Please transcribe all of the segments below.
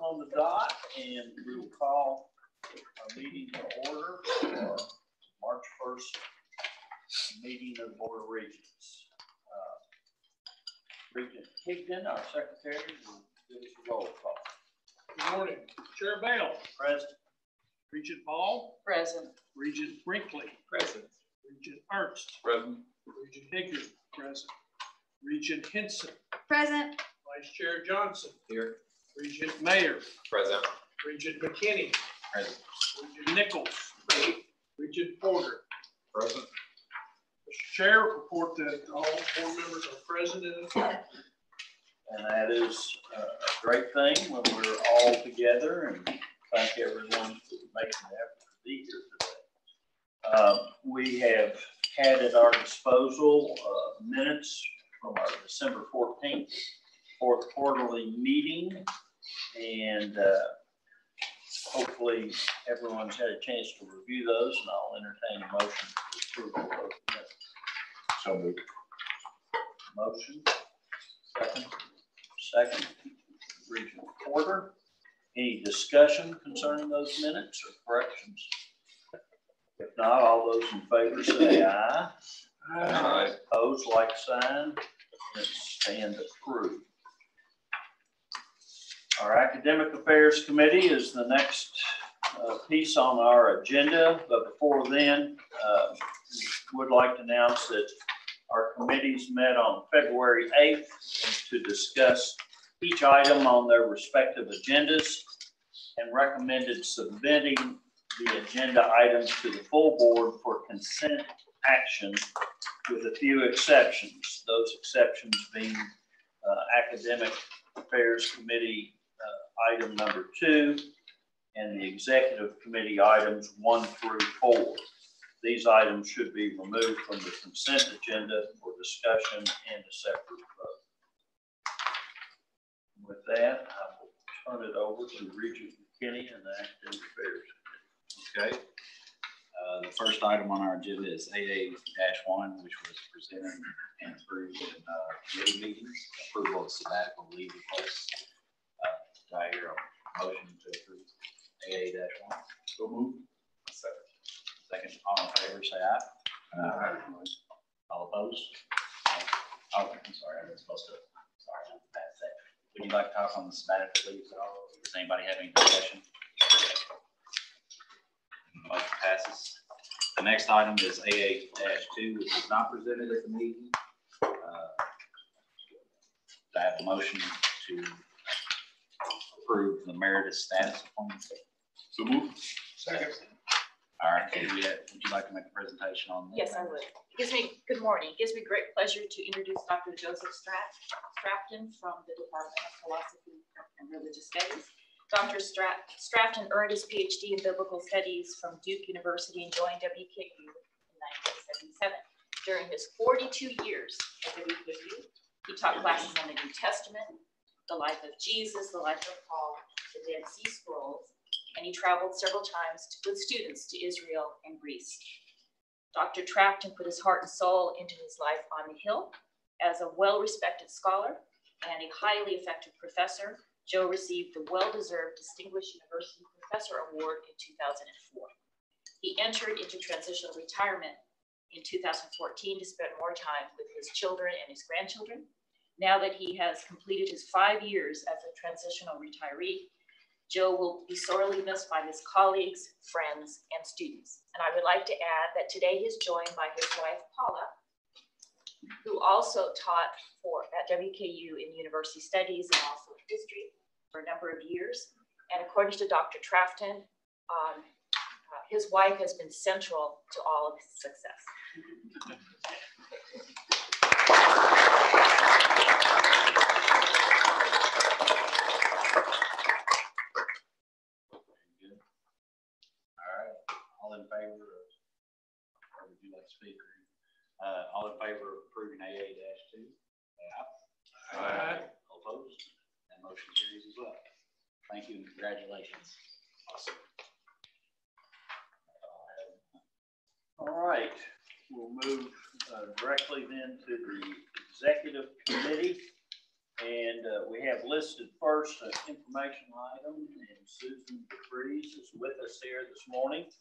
on the dot, and we will call our meeting to order for March 1st meeting of the Board of Regents. Regent Higdon, our secretary, will give us a roll call. Good morning. Chair Bale. Present. Regent Ball. Present. Regent Brinkley. Present. Regent Ernst. Present. Regent Higdon. Present. Regent Henson. Present. Vice Chair Johnson. Here. Regent Mayer. Present. Regent McKinney. Present. Regent Nichols. Regent Porter. Present. Mr. Chair, report that all board members are present and attending. And that is a great thing when we're all together, and thank everyone for making the effort to be here today. We have had at our disposal minutes from our December 14th fourth quarterly meeting, and hopefully everyone's had a chance to review those, and I'll entertain a motion to approve of those minutes. So moved. Motion. Second. Regent Porter. Any discussion concerning those minutes or corrections? If not, all those in favor say aye. Aye. Opposed, like sign. And stand approved. Our Academic Affairs Committee is the next piece on our agenda, but before then, would like to announce that our committees met on February 8th to discuss each item on their respective agendas and recommended submitting the agenda items to the full board for consent action with a few exceptions. Those exceptions being Academic Affairs Committee item number 2 and the Executive Committee items 1 through 4. These items should be removed from the consent agenda for discussion and a separate vote. With that, I will turn it over to Regent McKinney and the Academic Affairs Committee. Okay. The first item on our agenda is AA-1, which was presented and approved in committee meetings. Approval of sabbatical leave requests. Do I hear a motion to approve AA-1? So moved. Second. All in favor, say aye. Aye. All opposed? Oh, I'm sorry, I was supposed to. Sorry, I'm past that. Would you like to talk on the sabbatical leaves at all? Does anybody have any discussion? Motion passes. The next item is AA-2, which is not presented at the meeting. I have a motion to approve the emeritus status appointment. So moved. Second. All right, would you like to make a presentation on that? Yes, I would. Good morning. It gives me great pleasure to introduce Dr. Joseph Strafton from the Department of Philosophy and Religious Studies. Dr. Strafton earned his PhD in Biblical Studies from Duke University and joined WKU in 1977. During his 42 years at WKU, he taught classes on the New Testament, the life of Jesus, the life of Paul, the Dead Sea Scrolls, and he traveled several times with students to Israel and Greece. Dr. Strafton put his heart and soul into his life on the Hill. As a well-respected scholar and a highly effective professor, Joe received the well-deserved Distinguished University Professor Award in 2004. He entered into transitional retirement in 2014 to spend more time with his children and his grandchildren. Now that he has completed his 5 years as a transitional retiree, Joe will be sorely missed by his colleagues, friends, and students. And I would like to add that today he's joined by his wife, Paula, who also taught at WKU in University Studies and also in history for a number of years. And according to Dr. Strafton, his wife has been central to all of his success. All in favor of, or would you like to speak? All in favor of approving AA-2? Aye. All opposed? That motion carries as well. Thank you and congratulations. Awesome. All right, we'll move directly then to the Executive Committee. And we have listed first an information item, and Susan DeFreeze is with us here this morning.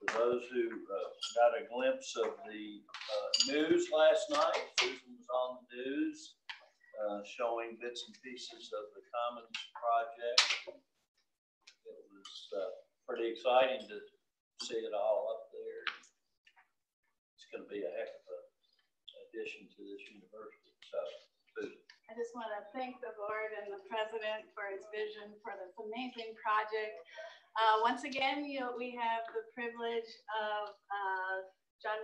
For those who got a glimpse of the news last night, Susan was on the news showing bits and pieces of the Commons project. It was pretty exciting to see it all up there. It's going to be a heck of an addition to this university. So, Susan. I just want to thank the board and the president for its vision for this amazing project. Once again, we have the privilege of John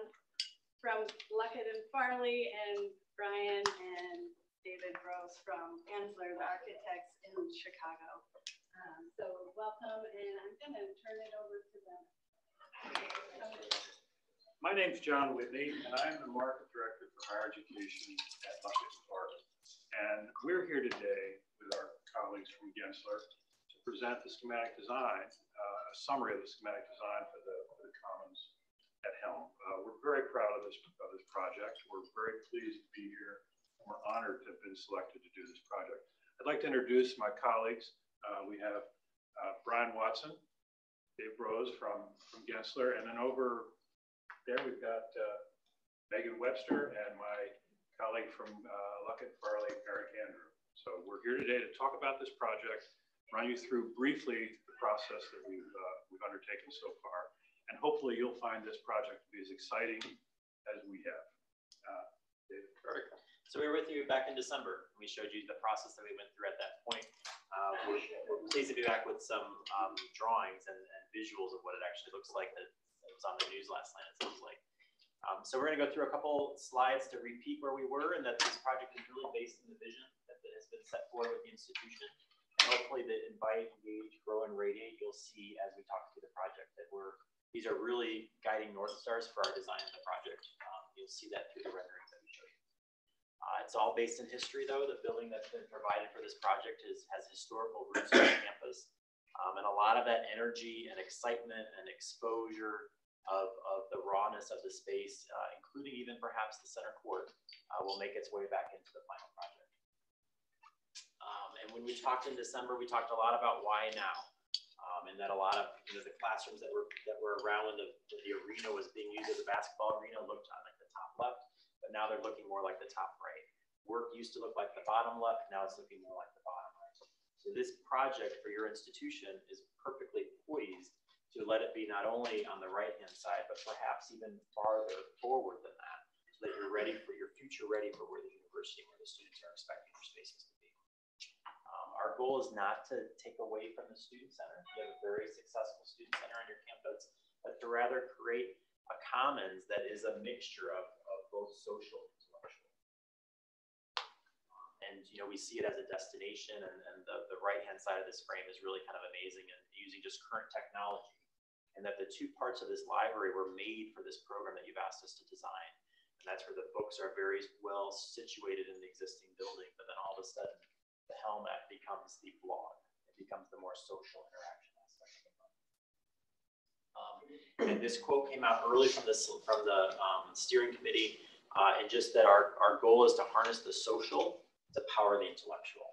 from Luckett and Farley and Brian and David Rose from Ansler, the architects in Chicago. So welcome, and I'm going to turn it over to them. My name's John Whitney, and I'm the market director for higher education at Luckett and Farley. And we're here today with our colleagues from Gensler to present the schematic design, a summary of the schematic design for the Commons at Helm. We're very proud of this project. We're very pleased to be here. We're honored to have been selected to do this project. I'd like to introduce my colleagues. We have Brian Watson, Dave Rose from Gensler, and then over there we've got Megan Webster and my colleague from Luckett Farley, Eric Andrew. So we're here today to talk about this project, run you through briefly the process that we've undertaken so far, and hopefully you'll find this project to be as exciting as we have. David. Perfect. So we were with you back in December. We showed you the process that we went through at that point. We're pleased to be back with some drawings and visuals of what it actually looks like that was on the news last night, it sounds like. So we're going to go through a couple slides to repeat where we were, and that this project is really based on the vision that has been set forward with the institution. And hopefully the invite, engage, grow, and radiate, you'll see as we talk through the project that these are really guiding North Stars for our design of the project. You'll see that through the renderings that we show you. It's all based in history, though. The building that's been provided for this project has historical roots on campus. And a lot of that energy and excitement and exposure of the rawness of the space, including even perhaps the center court, will make its way back into the final project. And when we talked in December, we talked a lot about why now, and that a lot of the classrooms that were around when the arena was being used as a basketball arena looked like the top left, but now they're looking more like the top right. Work used to look like the bottom left, now it's looking more like the bottom right. So this project for your institution is perfectly poised to let it be not only on the right-hand side, but perhaps even farther forward than that, so that you're ready for your future, ready for where the university, where the students are expecting their spaces to be. Our goal is not to take away from the student center. You have a very successful student center on your campus, but to rather create a commons that is a mixture of both social and intellectual. And we see it as a destination, and the right-hand side of this frame is really kind of amazing, and using just current technology. And that the two parts of this library were made for this program that you've asked us to design. And that's where the books are very well situated in the existing building, but then all of a sudden, the Helm becomes the blog. It becomes the more social interaction aspect of the book. And this quote came out early from the steering committee, and just that our goal is to harness the social to power the intellectual.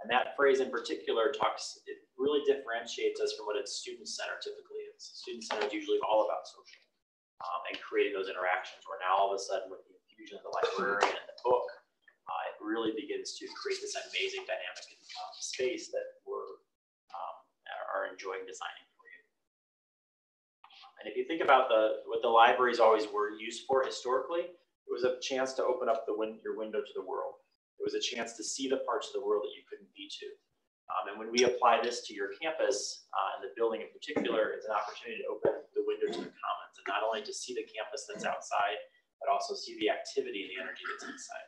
And that phrase in particular it really differentiates us from what a student center typically is. Student center is usually all about social and creating those interactions, where now all of a sudden with the infusion of the librarian and the book, it really begins to create this amazing dynamic space that are enjoying designing for you. And if you think about what the libraries always were used for historically, it was a chance to open up your window to the world. It was a chance to see the parts of the world that you couldn't be to. And when we apply this to your campus, and the building in particular, it's an opportunity to open the window to the commons, and not only to see the campus that's outside, but also see the activity and the energy that's inside.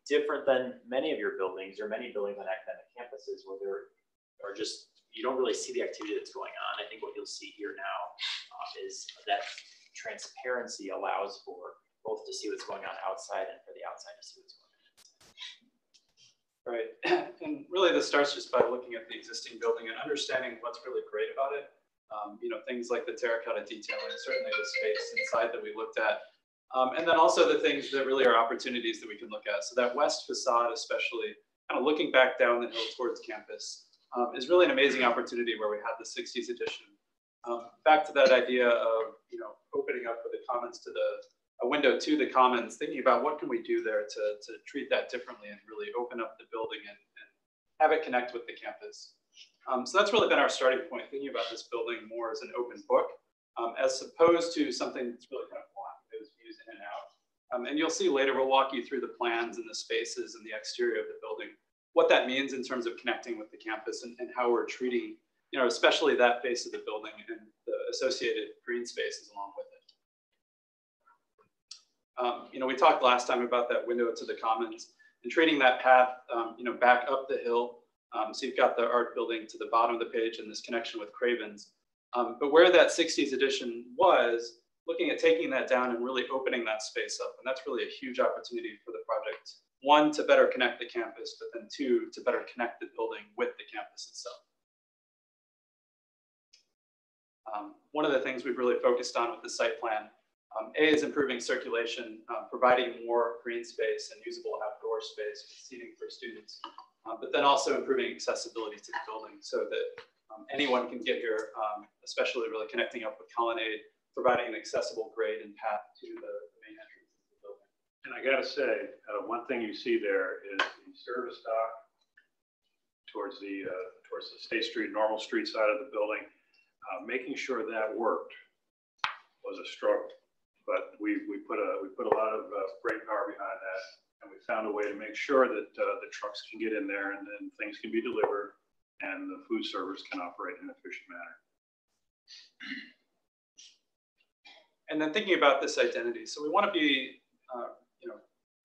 Different than many of your buildings, or many buildings on academic campuses, where you don't really see the activity that's going on. I think what you'll see here now is that transparency allows for both to see what's going on outside and for the outside to see what's going on. Right, and really this starts just by looking at the existing building and understanding what's really great about it. Things like the terracotta detailing, certainly the space inside that we looked at. And then also the things that really are opportunities that we can look at. So that west facade especially kind of looking back down the hill towards campus, is really an amazing opportunity where we had the 60s edition. Back to that idea of, opening up with the commons to a window to the commons, thinking about what can we do there to treat that differently and really open up the building and have it connect with the campus. So that's really been our starting point, thinking about this building more as an open book, as opposed to something that's really kind of block those views in and out. And you'll see later, we'll walk you through the plans and the spaces and the exterior of the building, what that means in terms of connecting with the campus and how we're treating, especially that face of the building and the associated green spaces along with it. We talked last time about that window to the commons and treating that path, back up the hill. So you've got the art building to the bottom of the page and this connection with Cravens. But where that 60s edition was, looking at taking that down and really opening that space up. And that's really a huge opportunity for the project. One, to better connect the campus, but then two, to better connect the building with the campus itself. One of the things we've really focused on with the site plan, A, is improving circulation, providing more green space and usable outdoor space, seating for students, but then also improving accessibility to the building so that anyone can get here, especially really connecting up with Colonnade, providing an accessible grade and path to the main entrance of the building. And I gotta say, one thing you see there is the service dock towards the State Street, Normal Street side of the building. Making sure that worked was a struggle, but we put a lot of brain power behind that, and we found a way to make sure that the trucks can get in there and then things can be delivered and the food servers can operate in an efficient manner. And then thinking about this identity, so we want to be,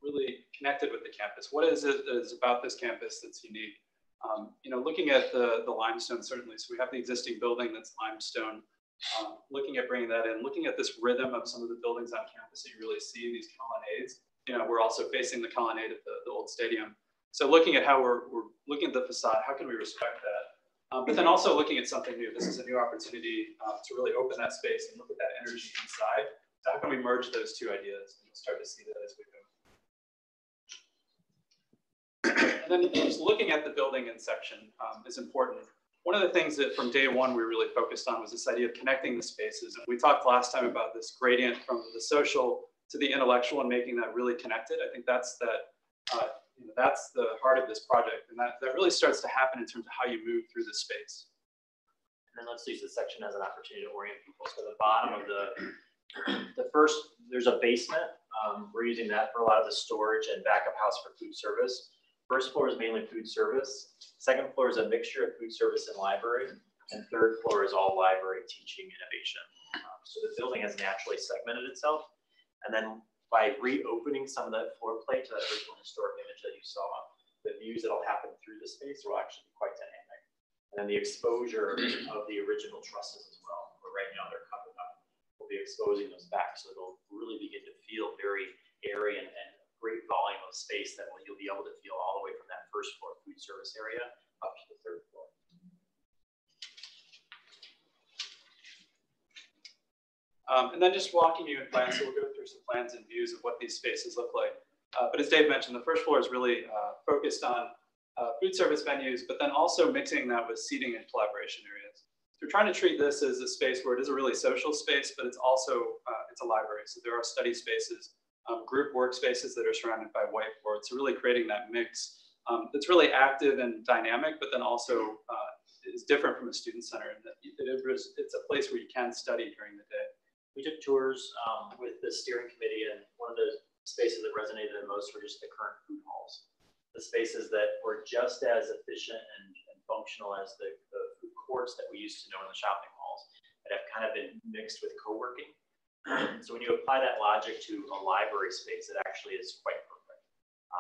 really connected with the campus. What is it that is about this campus that's unique? Looking at the limestone, certainly. So we have the existing building that's limestone. Looking at bringing that in, looking at this rhythm of some of the buildings on campus, so you really see these colonnades. We're also facing the colonnade of the old stadium. So looking at how we're looking at the facade, how can we respect that? But then also looking at something new. This is a new opportunity to really open that space and look at that energy inside. So how can we merge those two ideas? And we'll start to see that as we go. And then just looking at the building in section is important. One of the things that from day one we really focused on was this idea of connecting the spaces. And we talked last time about this gradient from the social to the intellectual and making that really connected. I think that's that's the heart of this project. And that really starts to happen in terms of how you move through the space. And then let's use this section as an opportunity to orient people. So the bottom of the first, there's a basement. We're using that for a lot of the storage and backup house for food service. First floor is mainly food service. Second floor is a mixture of food service and library. And third floor is all library, teaching, innovation. So the building has naturally segmented itself. And then by reopening some of that floor plate to that original historic image that you saw, the views that'll happen through the space will actually be quite dynamic. And then the exposure of the original trusses as well, where right now they're covered up. We'll be exposing those back, so it'll really begin to feel very airy and great volume of space that you'll be able to feel all the way from that first floor food service area up to the third floor. And then just walking you in plans, so we'll go through some plans and views of what these spaces look like. But as Dave mentioned, the first floor is really focused on food service venues, but then also mixing that with seating and collaboration areas. So we're trying to treat this as a space where it is a really social space, but it's also, it's a library. So there are study spaces, group workspaces that are surrounded by whiteboards. So really creating that mix that's really active and dynamic, but then also is different from a student center. And that it's a place where you can study during the day. We took tours with the steering committee, and one of the spaces that resonated the most were just the current food halls. The spaces that were just as efficient and functional as the food courts that we used to know in the shopping malls that have kind of been mixed with co-working. So when you apply that logic to a library space, it actually is quite perfect.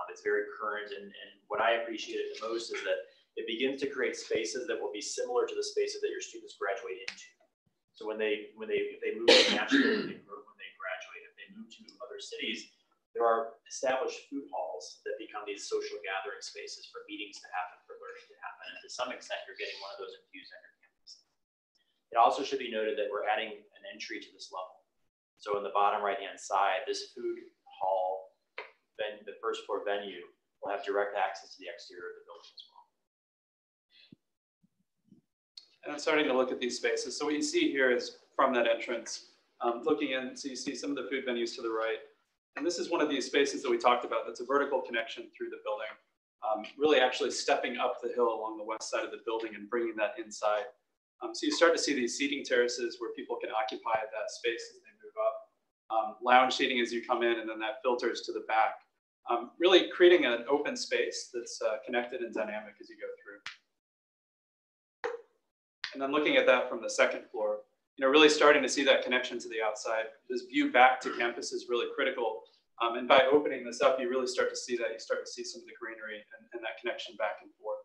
It's very current, and what I appreciated the most is that it begins to create spaces that will be similar to the spaces that your students graduate into. So if they move to Nashville, when they graduate, if they move to other cities, there are established food halls that become these social gathering spaces for meetings to happen, for learning to happen, and to some extent, you're getting one of those infused on your campus. It also should be noted that we're adding an entry to this level. So in the bottom right-hand side, this food hall, then the first floor venue We'll have direct access to the exterior of the building as well. And I'm starting to look at these spaces. So what you see here is from that entrance, looking in, so you see some of the food venues to the right. And this is one of these spaces that we talked about that's a vertical connection through the building, really actually stepping up the hill along the west side of the building and bringing that inside. So you start to see these seating terraces where people can occupy that space as they move up. Lounge seating as you come in, and then that filters to the back. Really creating an open space that's connected and dynamic as you go through. And then looking at that from the second floor, really starting to see that connection to the outside. This view back to campus is really critical. And by opening this up, you really start to see that. You start to see some of the greenery and that connection back and forth.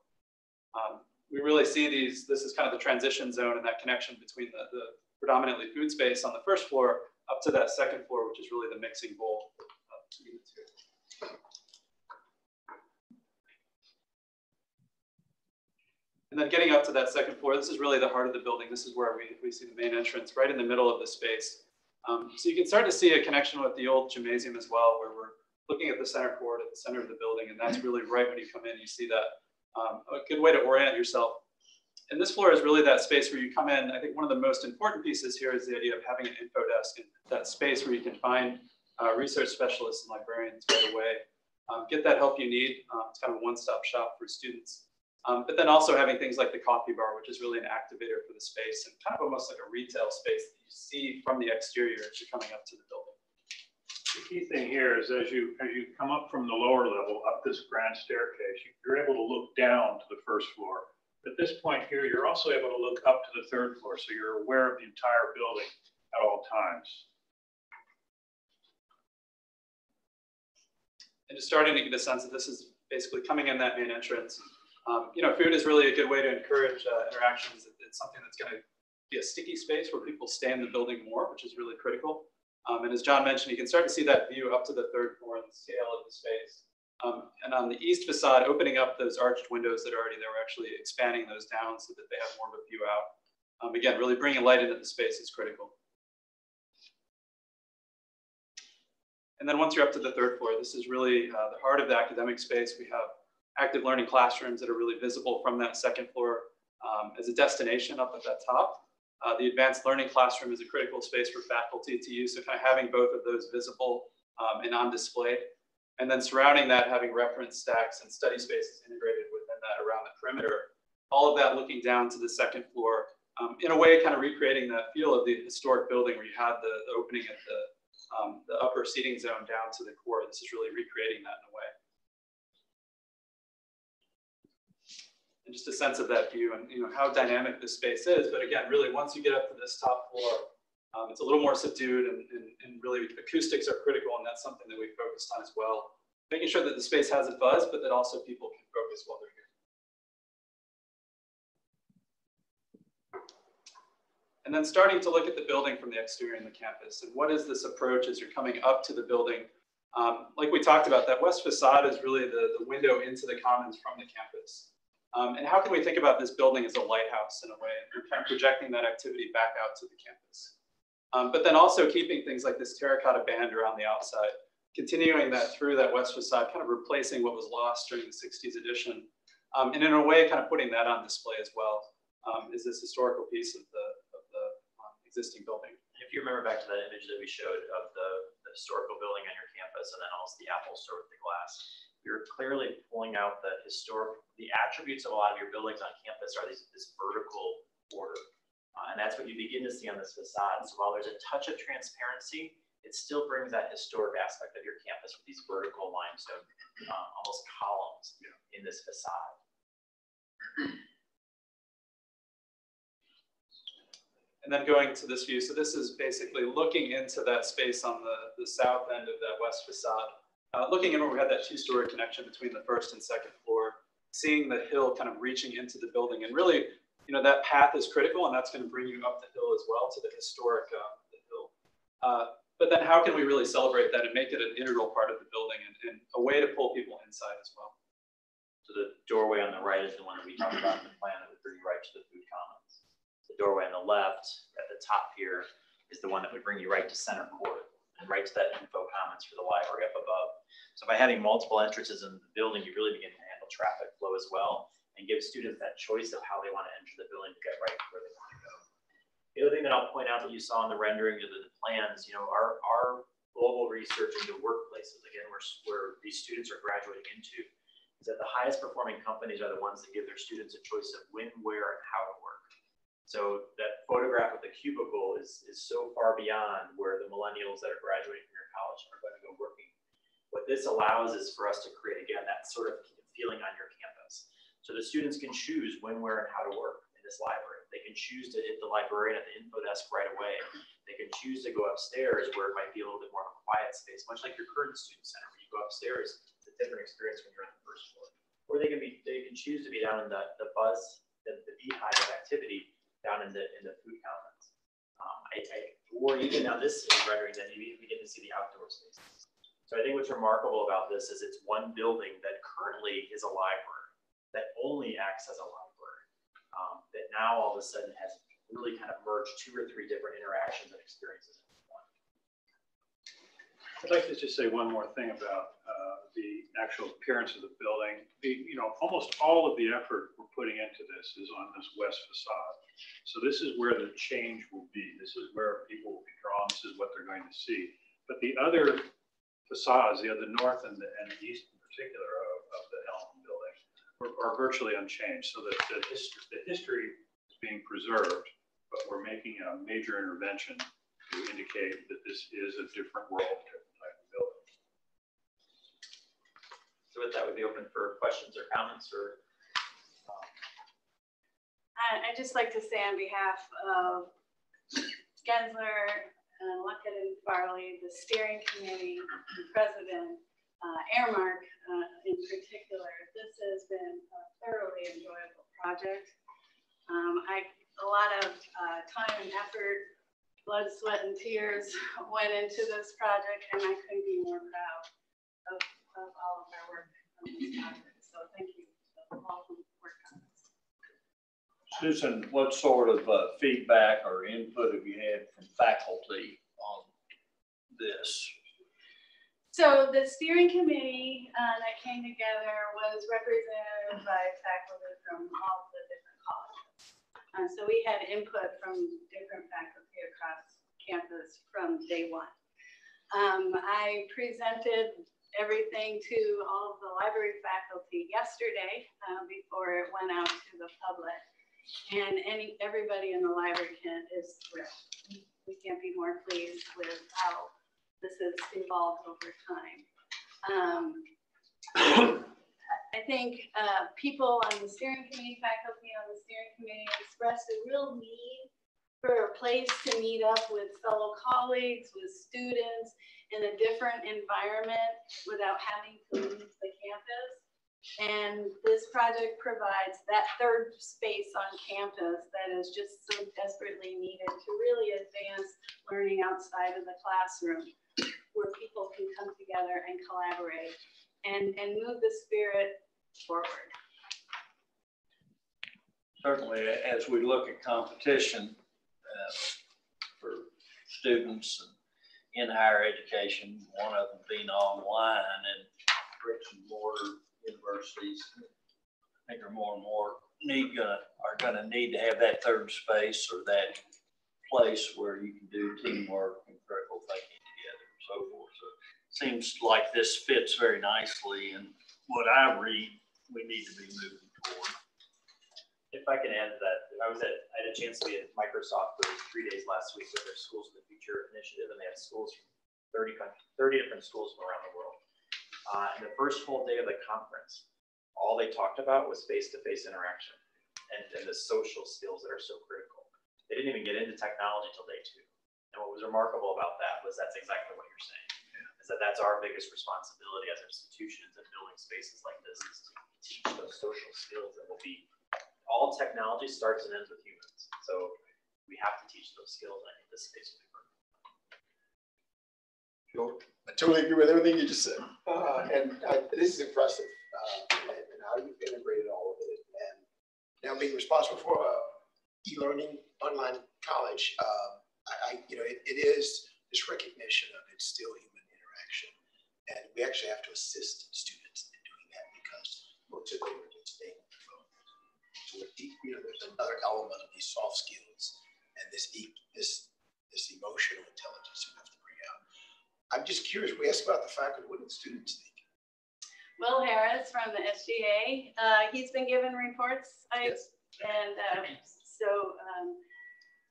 We really see these, this is kind of the transition zone and that connection between the predominantly food space on the first floor up to that second floor, which is really the mixing bowl between the two. And then getting up to that second floor, this is really the heart of the building. This is where we see the main entrance, right in the middle of the space. So you can start to see a connection with the old gymnasium as well, where we're looking at the center court at the center of the building, and that's really right when you come in, you see that. A good way to orient yourself. And this floor is really that space where you come in. I think one of the most important pieces here is the idea of having an info desk, and that space where you can find research specialists and librarians right away. Get that help you need. It's kind of a one-stop shop for students. But then also having things like the coffee bar, which is really an activator for the space and kind of almost like a retail space that you see from the exterior as you're coming up to the building. The key thing here is as you come up from the lower level, up this grand staircase, you're able to look down to the first floor. At this point here, you're also able to look up to the third floor, so you're aware of the entire building at all times. And just starting to get a sense that this is basically coming in that main entrance. Food is really a good way to encourage interactions. It's something that's going to be a sticky space where people stay in the building more, which is really critical. And as John mentioned, you can start to see that view up to the third floor and the scale of the space. And on the east facade, opening up those arched windows that are already there, we're actually expanding those down so that they have more of a view out. Again, really bringing light into the space is critical. And then once you're up to the third floor, this is really the heart of the academic space. We have active learning classrooms that are really visible from that second floor as a destination up at that top. The advanced learning classroom is a critical space for faculty to use, so kind of having both of those visible and on display. And then surrounding that, having reference stacks and study spaces integrated within that around the perimeter. All of that looking down to the second floor, in a way kind of recreating that feel of the historic building where you had the opening at the upper seating zone down to the core. This is really recreating that in a way. And just a sense of that view and how dynamic this space is. But again, really once you get up to this top floor, it's a little more subdued and really acoustics are critical, and that's something that we focused on as well. Making sure that the space has a buzz, but that also people can focus while they're here. And then starting to look at the building from the exterior and the campus, and what is this approach as you're coming up to the building? Like we talked about, that west facade is really the window into the commons from the campus. And how can we think about this building as a lighthouse in a way, and kind of projecting that activity back out to the campus? But then also keeping things like this terracotta band around the outside, continuing that through that west facade, kind of replacing what was lost during the 60s edition. And in a way, kind of putting that on display as well, is this historical piece of the existing building. If you remember back to that image that we showed of the historical building on your campus and then also the Apple store with the glass, you're clearly pulling out the attributes of a lot of your buildings on campus are this vertical order. And that's what you begin to see on this facade. So while there's a touch of transparency, it still brings that historic aspect of your campus with these vertical limestone, almost columns in this facade. And then going to this view, so this is basically looking into that space on the south end of that west facade. Looking in where we had that two-story connection between the first and second floor, seeing the hill kind of reaching into the building. And really, that path is critical, and that's going to bring you up the hill as well to the historic hill. But then how can we really celebrate that and make it an integral part of the building and a way to pull people inside as well? So the doorway on the right is the one that we talked about in the plan that would bring you right to the food commons. The doorway on the left at the top here is the one that would bring you right to center court and right to that info commons for the library up above. So by having multiple entrances in the building, you really begin to handle traffic flow as well and give students that choice of how they want to enter the building to get right where they want to go. The other thing that I'll point out that you saw in the rendering of the plans, our global research into workplaces, again, where these students are graduating into, is that the highest performing companies are the ones that give their students a choice of when, where, and how to work. So that photograph of the cubicle is so far beyond where the millennials that are graduating from your college are going to go working. What this allows is for us to create, again, that sort of feeling on your campus. So the students can choose when, where, and how to work in this library. They can choose to hit the librarian at the info desk right away. They can choose to go upstairs where it might be a little bit more of a quiet space, much like your current student center, where you go upstairs. It's a different experience when you're on the first floor. Or they can choose to be down in the buzz, the beehive of activity down in the food commons. Or even now this is rendering that we get to see the outdoor spaces. So I think what's remarkable about this is it's one building that currently is a library, that only acts as a library, that now all of a sudden has really kind of merged 2 or 3 different interactions and experiences into one. I'd like to just say one more thing about the actual appearance of the building. Almost all of the effort we're putting into this is on this west facade. So this is where the change will be. This is where people will be drawn. This is what they're going to see. But the other facades, the north and the east in particular of the Elm building are virtually unchanged. So that the history is being preserved, but we're making a major intervention to indicate that this is a different world, different type of building. So with that, we'd be open for questions or comments or. I'd just like to say on behalf of Gensler, Luckett and Farley, the steering committee, the president, Airmark in particular, this has been a thoroughly enjoyable project. A lot of time and effort, blood, sweat, and tears went into this project, and I couldn't be more proud of all of our work on this project. So thank you to all who worked on this. Susan, what sort of feedback or input have you had from faculty on this? So the steering committee that came together was represented by faculty from all the different colleges. So we had input from different faculty across campus from day one. I presented everything to all of the library faculty yesterday before it went out to the public. And everybody in the library is thrilled. We can't be more pleased with how this has evolved over time. I think people on the steering committee, faculty on the steering committee expressed a real need for a place to meet up with fellow colleagues, with students in a different environment without having to leave the campus. And this project provides that third space on campus that is just so desperately needed to really advance learning outside of the classroom, where people can come together and collaborate and move the spirit forward. Certainly, as we look at competition for students in higher education, one of them being online, and bricks and mortar universities, I think are more and more are gonna need to have that third space or that place where you can do teamwork and critical thinking together and so forth. So it seems like this fits very nicely in what I read we need to be moving toward. If I can add to that, I had a chance to be at Microsoft for 3 days last week with their Schools of the Future initiative, and they had schools from 30 different schools from around the world. And the first full day of the conference, all they talked about was face-to-face interaction and the social skills that are so critical. They didn't even get into technology till day 2. And what was remarkable about that was that's exactly what you're saying, is that that's our biggest responsibility as institutions and building spaces like this, is to teach those social skills that will be, all technology starts and ends with humans. So we have to teach those skills, and I think this space will be perfect. Sure. I totally agree with everything you just said. This is impressive, and how you've integrated all of it. And now being responsible for e-learning online college, it is this recognition of it's still human interaction. And we actually have to assist students in doing that because most of them are just staying on their phone. So there's another element of these soft skills and this emotional intelligence we have to bring out. I'm just curious, we asked about the faculty, what do the students think? Will Harris from the SGA, he's been given reports, Yes. and so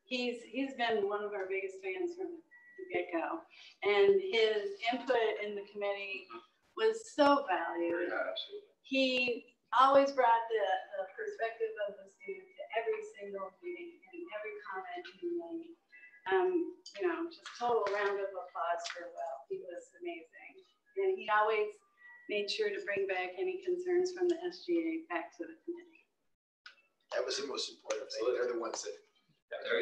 he's been one of our biggest fans from the get-go, and his input in the committee was so valued. Yeah, absolutely. He always brought the perspective of the student to every single meeting and every comment he made. Just total round of applause for Will. He was amazing, and he always made sure to bring back any concerns from the SGA back to the committee. That was the most important thing. They're the ones that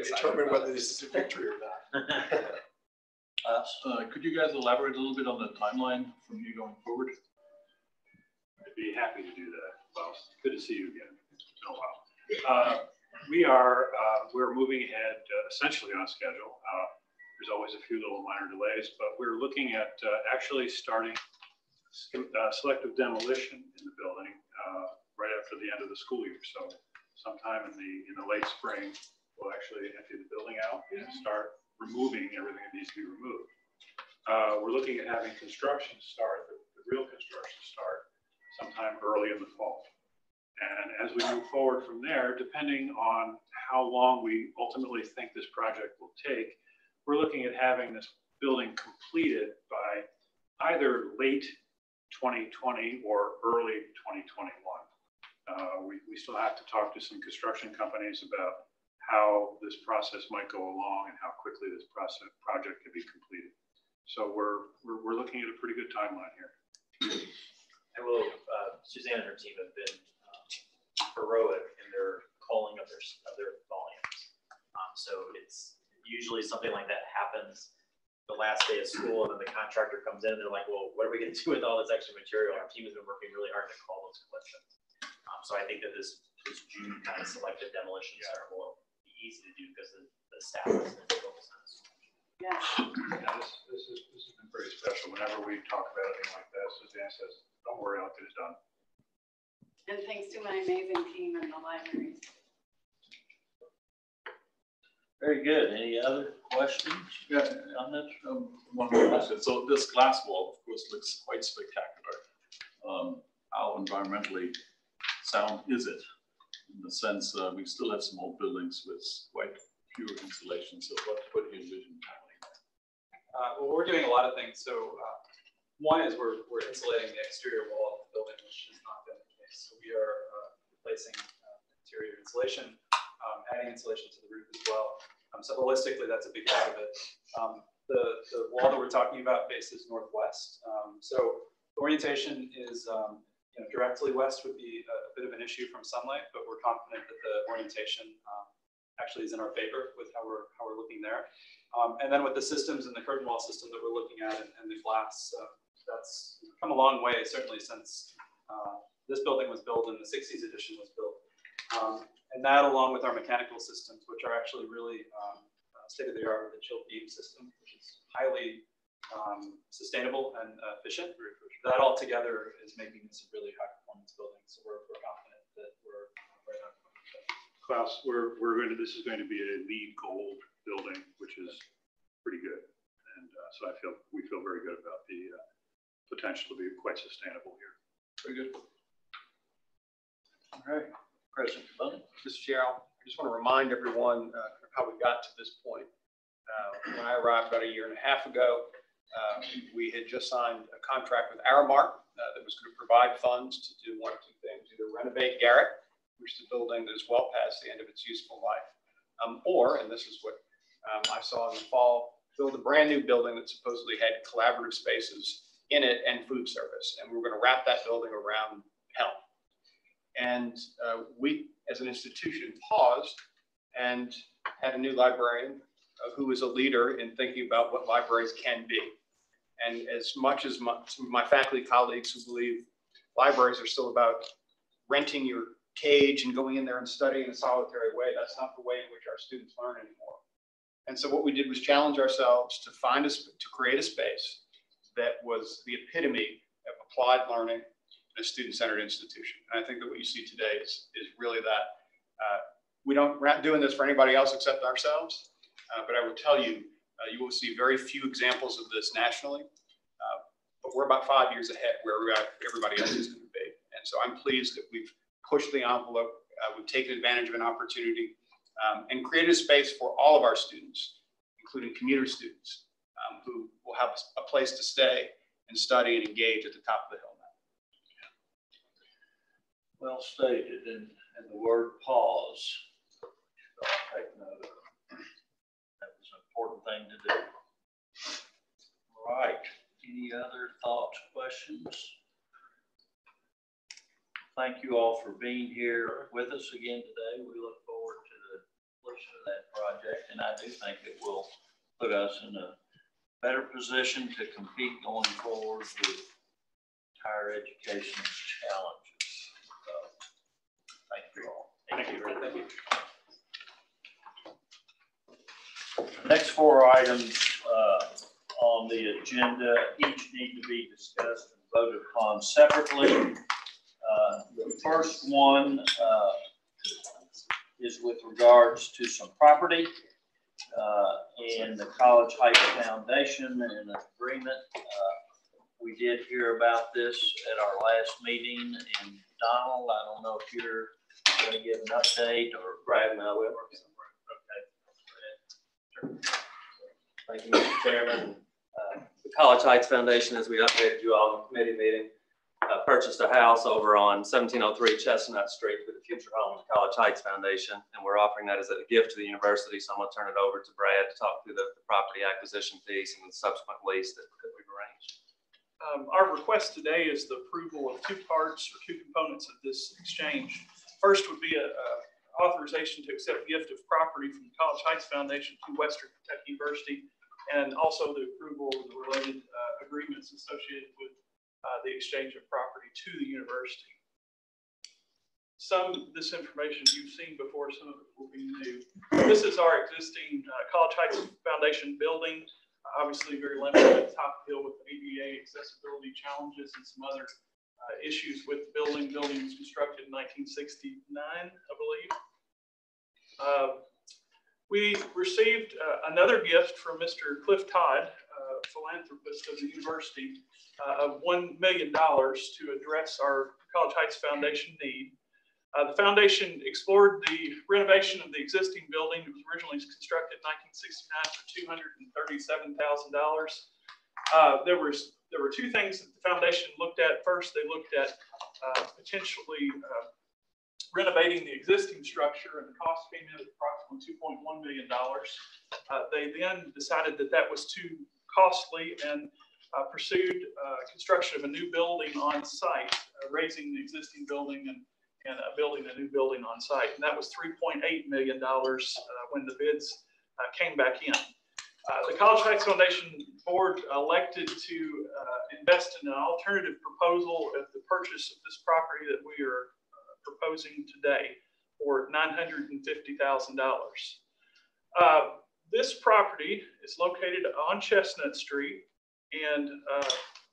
determine whether this is a victory or not. Could you guys elaborate a little bit on the timeline from you going forward? I'd be happy to do that. Well, good to see you again. It's been a while. We're moving ahead essentially on schedule. There's always a few little minor delays, but we're looking at actually starting selective demolition in the building right after the end of the school year. So sometime in the late spring, we'll actually empty the building out and start removing everything that needs to be removed. We're looking at having construction start, the real construction start, sometime early in the fall. And as we move forward from there, depending on how long we ultimately think this project will take, we're looking at having this building completed by either late 2020 or early 2021. We still have to talk to some construction companies about how this process might go along and how quickly this project can be completed. So we're looking at a pretty good timeline here. And Suzanne and her team have been heroic in their calling of their volumes. So it's usually something like that happens the last day of school, and then the contractor comes in and they're like, well, what are we going to do with all this extra material? Our team has been working really hard to call those collections. So I think that this June kind of selective demolition start will be easy to do because the staff is going to focus on this. Yeah. This has been pretty special. Whenever we talk about anything like this, Suzanne says, don't worry, I'll get it done. And thanks to my amazing team in the libraries. Very good. Any other questions? Yeah, Comments? one more question. So this glass wall, of course, looks quite spectacular. How environmentally sound is it? In the sense, we still have some old buildings with quite pure insulation. So what do you envision happening? Well, we're doing a lot of things. So one is we're insulating the exterior wall of the building, which has not been the case. So we are replacing interior insulation, adding insulation to the roof as well. So holistically, that's a big part of it. The wall that we're talking about faces northwest. So orientation is directly west would be a bit of an issue from sunlight, but we're confident that the orientation actually is in our favor with how we're looking there. And then with the systems and the curtain wall system that we're looking at and the glass, that's come a long way, certainly since this building was built and the 60s edition was built. And that along with our mechanical systems, which are actually really state-of-the-art with the chilled beam system, which is highly sustainable and efficient. That all together is making this a really high-performance building. So we're confident that we're right on. Klaus, this is going to be a LEED gold building, which is pretty good. And so we feel very good about the potential to be quite sustainable here. Very good. All right. President Bunny. Mr. Chair, I just want to remind everyone how we got to this point. When I arrived about a year and a half ago, we had just signed a contract with Aramark that was going to provide funds to do one of two things: either renovate Garrett, which is a building that is well past the end of its useful life, or, and this is what I saw in the fall, build a brand new building that supposedly had collaborative spaces in it and food service. And we were going to wrap that building around health. And we, as an institution, paused and had a new librarian who was a leader in thinking about what libraries can be. And as much as some of my faculty colleagues who believe libraries are still about renting your cage and going in there and studying in a solitary way, that's not the way in which our students learn anymore. And so what we did was challenge ourselves to create a space that was the epitome of applied learning in a student-centered institution. And I think that what you see today is really that. We're not doing this for anybody else except ourselves, but I will tell you, you will see very few examples of this nationally, but we're about 5 years ahead where everybody else is going to be. And so I'm pleased that we've pushed the envelope, we've taken advantage of an opportunity, and created a space for all of our students, including commuter students, who will have a place to stay and study and engage at the top of the hill now. Well stated, and the word pause. I'll take note of it. That was an important thing to do. All right, any other thoughts, questions? Thank you all for being here with us again today. We look forward to the completion of that project, and I do think it will put us in a better position to compete going forward with higher education challenges. So, thank you all. Thank you. Thank you. Next four items on the agenda each need to be discussed and voted upon separately. The first one is with regards to some property and the College Heights Foundation and an agreement. We did hear about this at our last meeting, and Donald, I don't know if you're going to give an update or Brad and I will. Thank you, Mr. Chairman. The College Heights Foundation, as we updated you all in the committee meeting, purchased a house over on 1703 Chestnut Street for the future home of the College Heights Foundation, and we're offering that as a gift to the university. So I'm going to turn it over to Brad to talk through the property acquisition piece and the subsequent lease that we've arranged. Our request today is the approval of two parts or two components of this exchange. First would be a authorization to accept gift of property from the College Heights Foundation to Western Kentucky University, and also the approval of the related agreements associated with the exchange of property to the university. Some of this information you've seen before, some of it will be new. This is our existing College Heights Foundation building, obviously very limited at the top of the hill with ADA accessibility challenges and some other issues with the building. The building was constructed in 1969, I believe. We received another gift from Mr. Cliff Todd, philanthropist of the university, of $1 million to address our College Heights Foundation need. The foundation explored the renovation of the existing building. It was originally constructed in 1969 for $237,000. There were two things that the foundation looked at. First, they looked at potentially renovating the existing structure, and the cost came in at approximately $2.1 million. They then decided that that was too costly and pursued construction of a new building on site, raising the existing building and building a new building on site. And that was $3.8 million when the bids came back in. The College Heights Foundation Board elected to invest in an alternative proposal of the purchase of this property that we are proposing today for $950,000. This property is located on Chestnut Street, and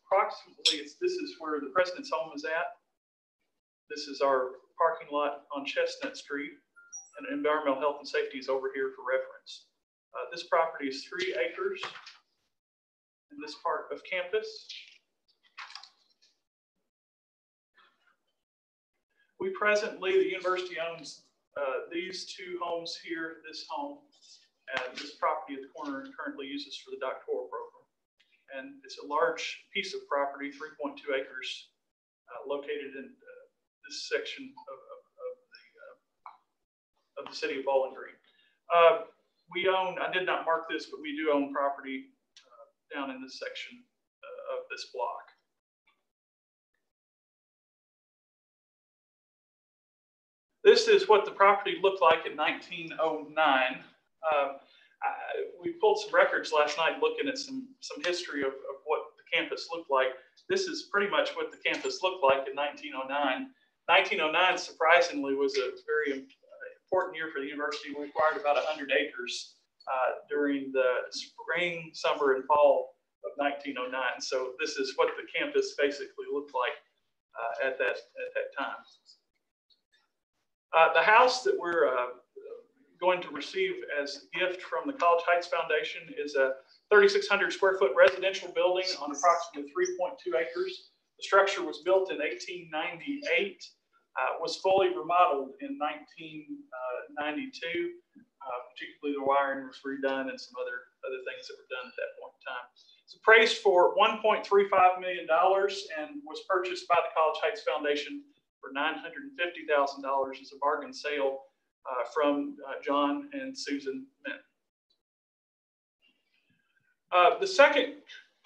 approximately this is where the president's home is at. This is our parking lot on Chestnut Street, and environmental health and safety is over here for reference. This property is 3 acres in this part of campus. We presently, the university owns these two homes here, this home, and this property at the corner currently uses for the doctoral program. And it's a large piece of property, 3.2 acres, located in this section of the city of Bowling Green. We own, I did not mark this, but we do own property down in this section of this block. This is what the property looked like in 1909. We pulled some records last night looking at some history of what the campus looked like. This is pretty much what the campus looked like in 1909. 1909, surprisingly, was a very important year for the university. We acquired about 100 acres during the spring, summer, and fall 1909. So this is what the campus basically looked like at that time. The house that we're going to receive as a gift from the College Heights Foundation is a 3,600 square foot residential building on approximately 3.2 acres. The structure was built in 1898, was fully remodeled in 1992. Particularly the wiring was redone and some other things that were done at that point in time. It's appraised for $1.35 million and was purchased by the College Heights Foundation for $950,000 as a bargain sale from John and Susan Mint. The second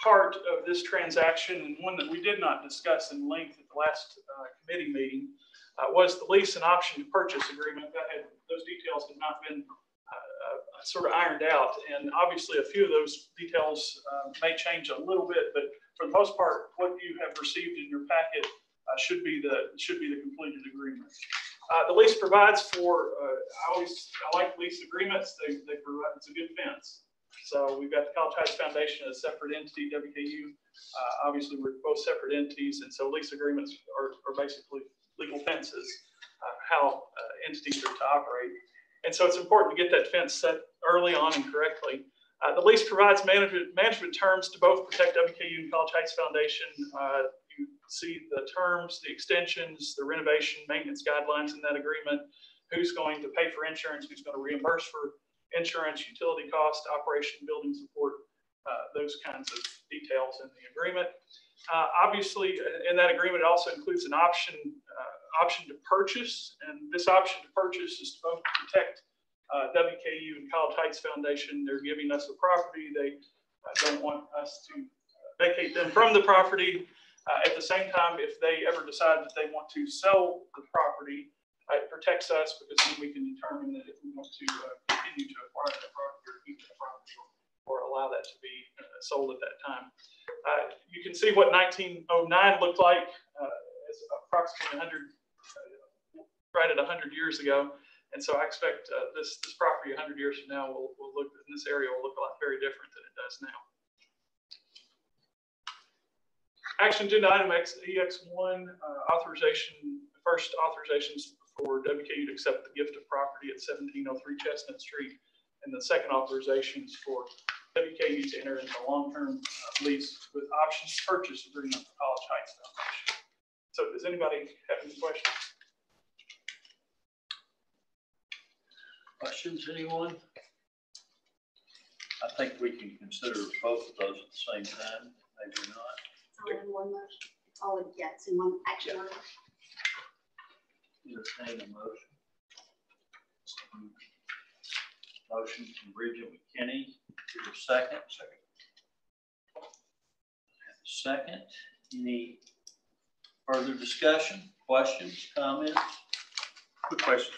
part of this transaction, and one that we did not discuss in length at the last committee meeting, was the lease and option to purchase agreement. Those details had not been sort of ironed out, and obviously a few of those details may change a little bit, but for the most part, what you have received in your packet should be the completed agreement. The lease provides for, I like lease agreements, they provide, it's a good fence. So we've got the College Heights Foundation as a separate entity, WKU. Obviously, we're both separate entities, and so lease agreements are basically legal fences, how entities are to operate. And so it's important to get that fence set early on and correctly. The lease provides management terms to both protect WKU and College Heights Foundation. You see the terms, the extensions, the renovation, maintenance guidelines in that agreement, who's going to pay for insurance, who's going to reimburse for insurance, utility cost, operation, building support, those kinds of details in the agreement. Obviously, in that agreement, it also includes an option to purchase, and this option to purchase is to both protect WKU and College Heights Foundation. They're giving us a property. They don't want us to vacate them from the property. At the same time, if they ever decide that they want to sell the property, it protects us because then we can determine that if we want to continue to acquire that property or keep that property or allow that to be sold at that time. You can see what 1909 looked like as approximately 100, right at 100 years ago. And so I expect this property 100 years from now will look, in this area will look a lot very different than it does now. Action agenda item EX1, authorization, first authorizations for WKU to accept the gift of property at 1703 Chestnut Street, and the second authorization is for WKU to enter into a long-term lease with options purchase agreement with College Heights Foundation. So does anybody have any questions? Questions, anyone? I think we can consider both of those at the same time, maybe not. It's all in one motion. It's all in, yeah, it's in one action item. Entertain a motion. Motion from Regent McKinney. Your second. Second. Any further discussion? Questions? Comments? Quick question.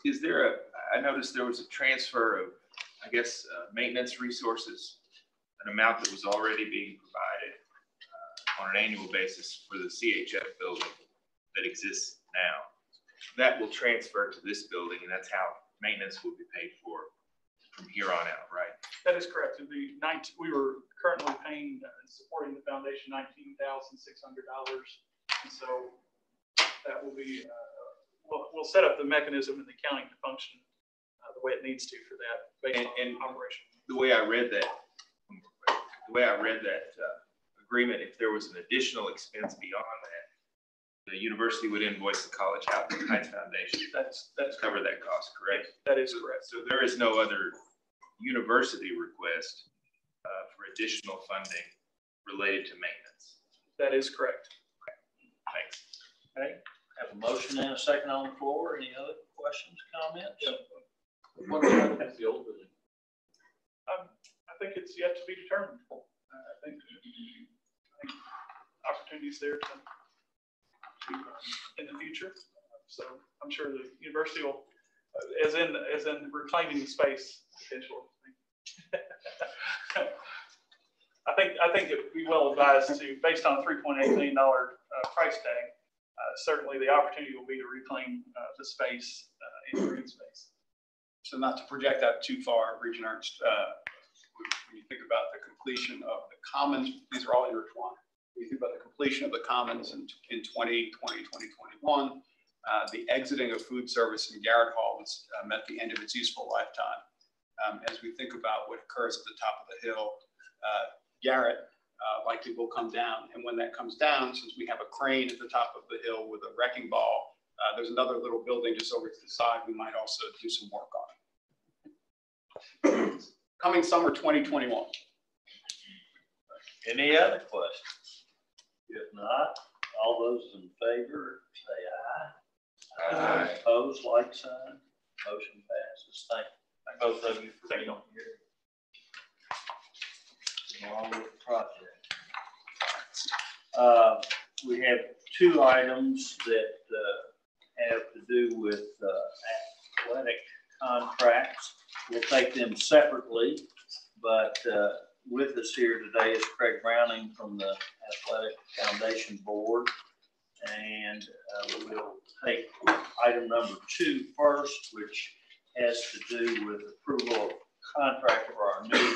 Is there I noticed there was a transfer of, I guess, maintenance resources, an amount that was already being provided on an annual basis for the CHF building that exists now. That will transfer to this building, and that's how maintenance will be paid for from here on out, right? That is correct. We were currently paying and supporting the foundation $19,600, and so that will be. We'll set up the mechanism in the accounting to function the way it needs to for that based on operation. The way I read that agreement, if there was an additional expense beyond that, the university would invoice the College Heights Foundation. That's cover that cost, correct? That is correct. So there is no other university request for additional funding related to maintenance. That is correct. Thanks. Okay. Have a motion and a second on the floor. Any other questions, comments? What about the old building? I think it's yet to be determined. I think opportunities there to in the future. So I'm sure the university will, as in reclaiming the space potential. I think it would be well advised to, based on a $3.8 million price tag. Certainly the opportunity will be to reclaim the space in green space. So not to project out too far, Regent Ernst, when you think about the completion of the commons, these are all intertwined. When you think about the completion of the commons in 2020, 2021, the exiting of food service in Garrett Hall was met the end of its useful lifetime. As we think about what occurs at the top of the hill, Garrett likely will come down. And when that comes down, since we have a crane at the top of the hill with a wrecking ball, there's another little building just over to the side we might also do some work on. Coming summer 2021. Any other questions? If not, all those in favor say aye. Aye. Opposed, like sign. Motion passes. Thank both of you for being here. Along with the project. We have two items that have to do with athletic contracts. We'll take them separately, but with us here today is Craig Browning from the Athletic Foundation Board. And we'll take item number 2 first, which has to do with approval of contract for our new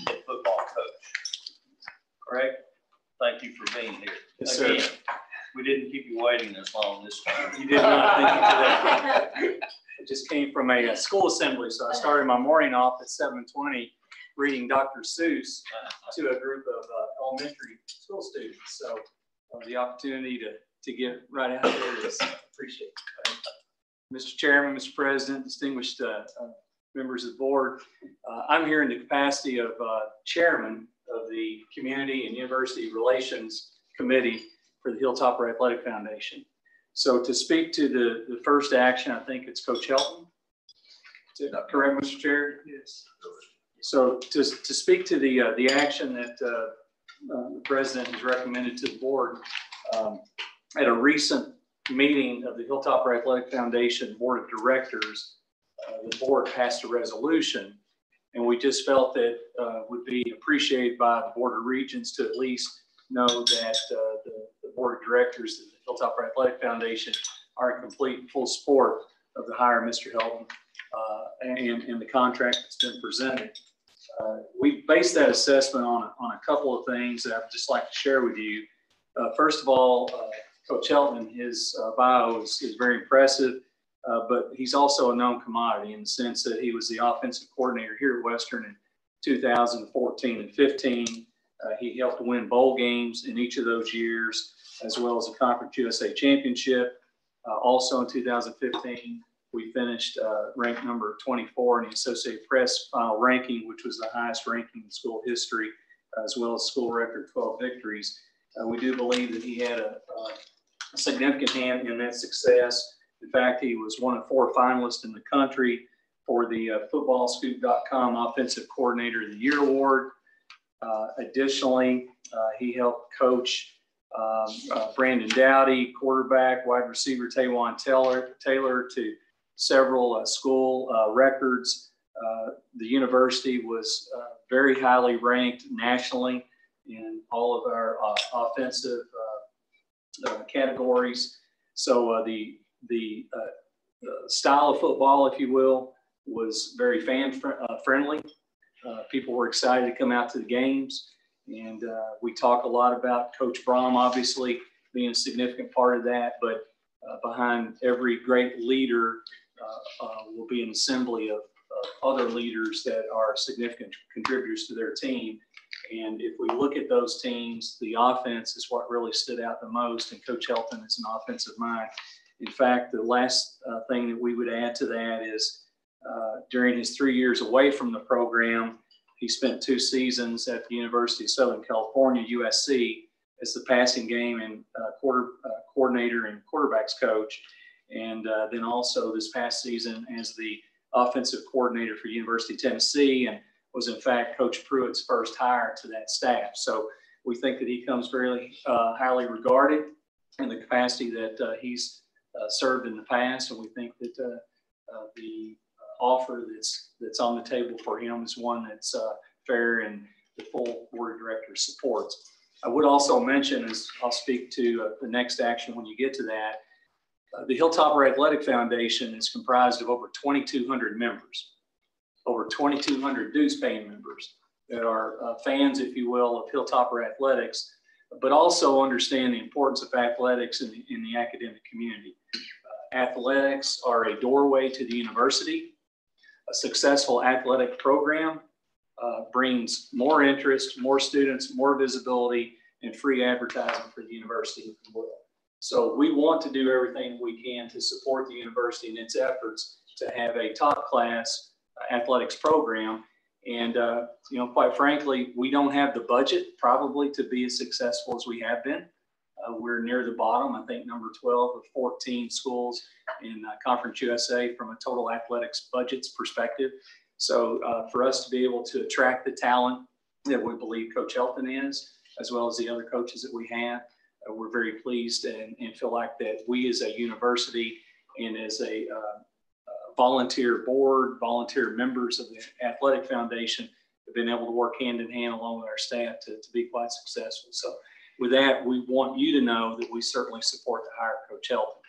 head football coach. Craig, thank you for being here. Yes, again, sir. We didn't keep you waiting this long this time. You did not. Thank you for that. I just came from a school assembly, so I started my morning off at 7:20 reading Dr. Seuss to a group of elementary school students. So the opportunity to get right out there is appreciated. Mr. Chairman, Mr. President, distinguished members of the board, I'm here in the capacity of chairman of the Community and University Relations Committee for the Hilltopper Athletic Foundation. So to speak to the first action, I think it's Coach Helton. Is that correct, Mr. Chair? Yes. So to speak to the action that the president has recommended to the board, at a recent meeting of the Hilltopper Athletic Foundation Board of Directors, the board passed a resolution, and we just felt that would be appreciated by the Board of Regents to at least know that the Board of Directors of the Hilltopper Athletic Foundation are in complete and full support of the hire of Mr. Helton and the contract that's been presented. We based that assessment on a couple of things that I'd just like to share with you. First of all, Coach Helton, his bio is very impressive, but he's also a known commodity in the sense that he was the offensive coordinator here at Western in 2014 and 15. He helped win bowl games in each of those years, as well as a Conference USA championship. Also in 2015, we finished ranked number 24 in the Associated Press final ranking, which was the highest ranking in school history, as well as school record 12 victories. We do believe that he had a significant hand in that success. In fact, he was one of 4 finalists in the country for the footballscoop.com Offensive Coordinator of the Year Award. Additionally, he helped coach Brandon Dowdy, quarterback, wide receiver Taywan Taylor to several school records. The university was very highly ranked nationally in all of our offensive categories. So the style of football, if you will, was very friendly. People were excited to come out to the games. And we talk a lot about Coach Brom, obviously, being a significant part of that. But behind every great leader will be an assembly of other leaders that are significant contributors to their team. And if we look at those teams, the offense is what really stood out the most. And Coach Helton is an offensive mind. In fact, the last thing that we would add to that is during his 3 years away from the program, he spent 2 seasons at the University of Southern California, USC, as the passing game and coordinator and quarterbacks coach. And then also this past season as the offensive coordinator for University of Tennessee, and was in fact Coach Pruitt's first hire to that staff. So we think that he comes very highly regarded in the capacity that he's served in the past. And we think that the offer that's on the table for him is one that's fair and the full board of directors supports. I would also mention, as I'll speak to the next action when you get to that, the Hilltopper Athletic Foundation is comprised of over 2,200 members, over 2,200 dues paying members. that are fans, if you will, of Hilltopper athletics, but also understand the importance of athletics in the academic community. Athletics are a doorway to the university. A successful athletic program brings more interest, more students, more visibility, and free advertising for the university, if you will. So we want to do everything we can to support the university in its efforts to have a top-class athletics program. And, you know, quite frankly, we don't have the budget probably to be as successful as we have been. We're near the bottom, I think number 12 of 14 schools in Conference USA from a total athletics budgets perspective. So for us to be able to attract the talent that we believe Coach Helton is, as well as the other coaches that we have, we're very pleased and feel like that we as a university and as a volunteer board, volunteer members of the Athletic Foundation have been able to work hand in hand along with our staff to be quite successful. So with that, we want you to know that we certainly support the hire of Coach Helton.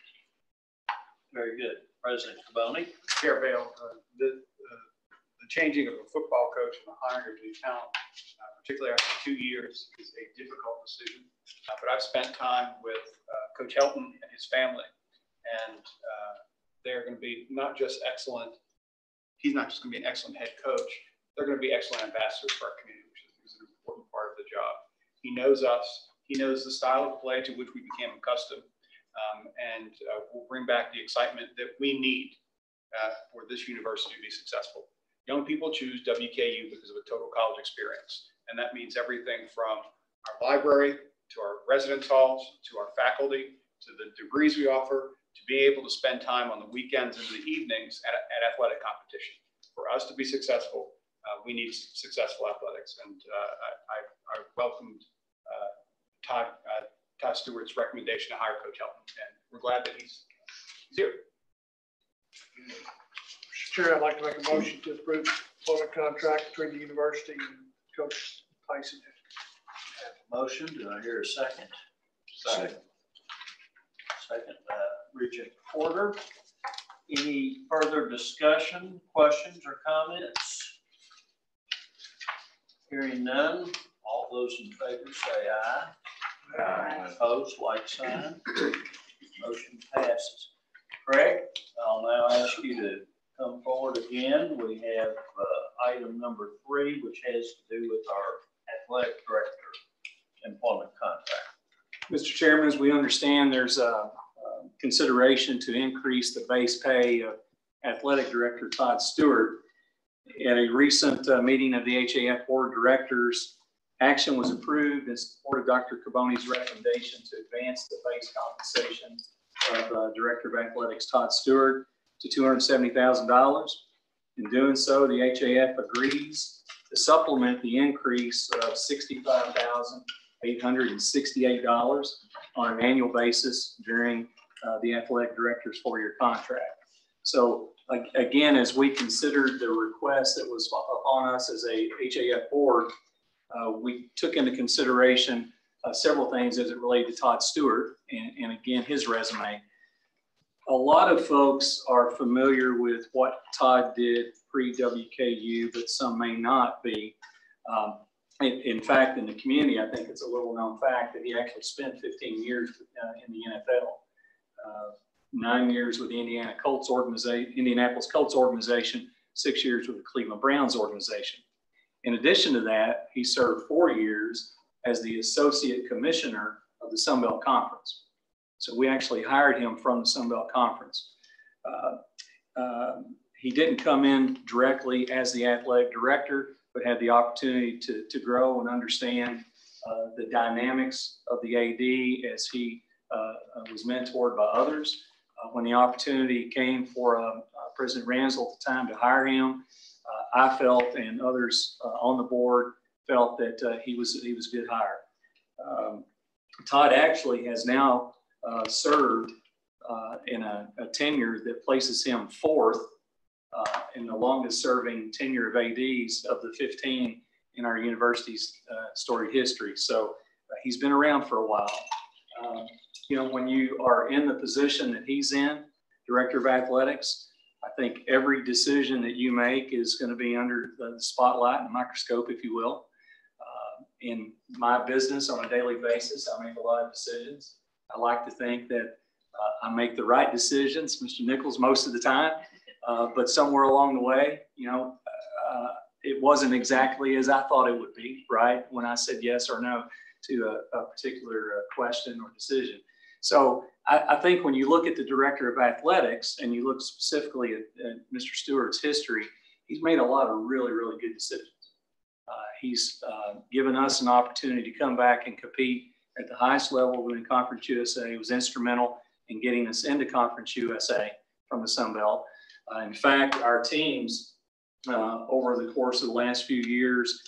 Very good. President Caboni. Chair Bale, the changing of a football coach and the hiring of new talent, particularly after 2 years, is a difficult decision. But I've spent time with Coach Helton and his family, and they're going to be not just excellent. He's not just going to be an excellent head coach. They're going to be excellent ambassadors for our community, which is an important part of the job. He knows us. He knows the style of play to which we became accustomed, and will bring back the excitement that we need for this university to be successful. Young people choose WKU because of a total college experience, and that means everything from our library to our residence halls, to our faculty, to the degrees we offer, to be able to spend time on the weekends and the evenings at athletic competition. For us to be successful, we need successful athletics, and I welcomed Todd Stewart's recommendation to hire Coach Helton, and we're glad that he's here. Mr. Chair, I'd like to make a motion to approve employment contract between the university and Coach Tyson. Have a motion. Do I hear a second? Second by Regent Porter. Any further discussion, questions, or comments? Hearing none. All those in favor say aye. Aye. Opposed, like sign. Motion passes. Craig, I'll now ask you to come forward again. We have item number 3, which has to do with our athletic director employment contract. Mr. Chairman, as we understand, there's a consideration to increase the base pay of athletic director Todd Stewart. At a recent meeting of the HAF Board of Directors, action was approved in support of Dr. Caboni's recommendation to advance the base compensation of Director of Athletics Todd Stewart to $270,000. In doing so, the HAF agrees to supplement the increase of $65,868 on an annual basis during the athletic director's 4-year contract. So again, as we considered the request that was upon us as a HAF board, we took into consideration several things as it related to Todd Stewart and again, his resume. A lot of folks are familiar with what Todd did pre-WKU, but some may not be. In fact, in the community, I think it's a little known fact that he actually spent 15 years in the NFL. 9 years with the Indianapolis Colts organization, 6 years with the Cleveland Browns organization. In addition to that, he served 4 years as the associate commissioner of the Sun Belt Conference. So we actually hired him from the Sun Belt Conference. He didn't come in directly as the athletic director, but had the opportunity to grow and understand the dynamics of the AD as he was mentored by others. When the opportunity came for President Ransel at the time to hire him, I felt and others on the board felt that he was a good hire. Todd actually has now served in a tenure that places him 4th in the longest serving tenure of ADs of the 15 in our university's storied history. So he's been around for a while. You know, when you are in the position that he's in, director of athletics, I think every decision that you make is going to be under the spotlight and microscope, if you will. In my business on a daily basis, I make a lot of decisions. I like to think that I make the right decisions, Mr. Nichols, most of the time, but somewhere along the way, it wasn't exactly as I thought it would be, right? When I said yes or no to a particular question or decision. So I think when you look at the director of athletics and you look specifically at Mr. Stewart's history, he's made a lot of really, really good decisions. He's given us an opportunity to come back and compete at the highest level within Conference USA. He was instrumental in getting us into Conference USA from the Sun Belt. In fact, our teams over the course of the last few years,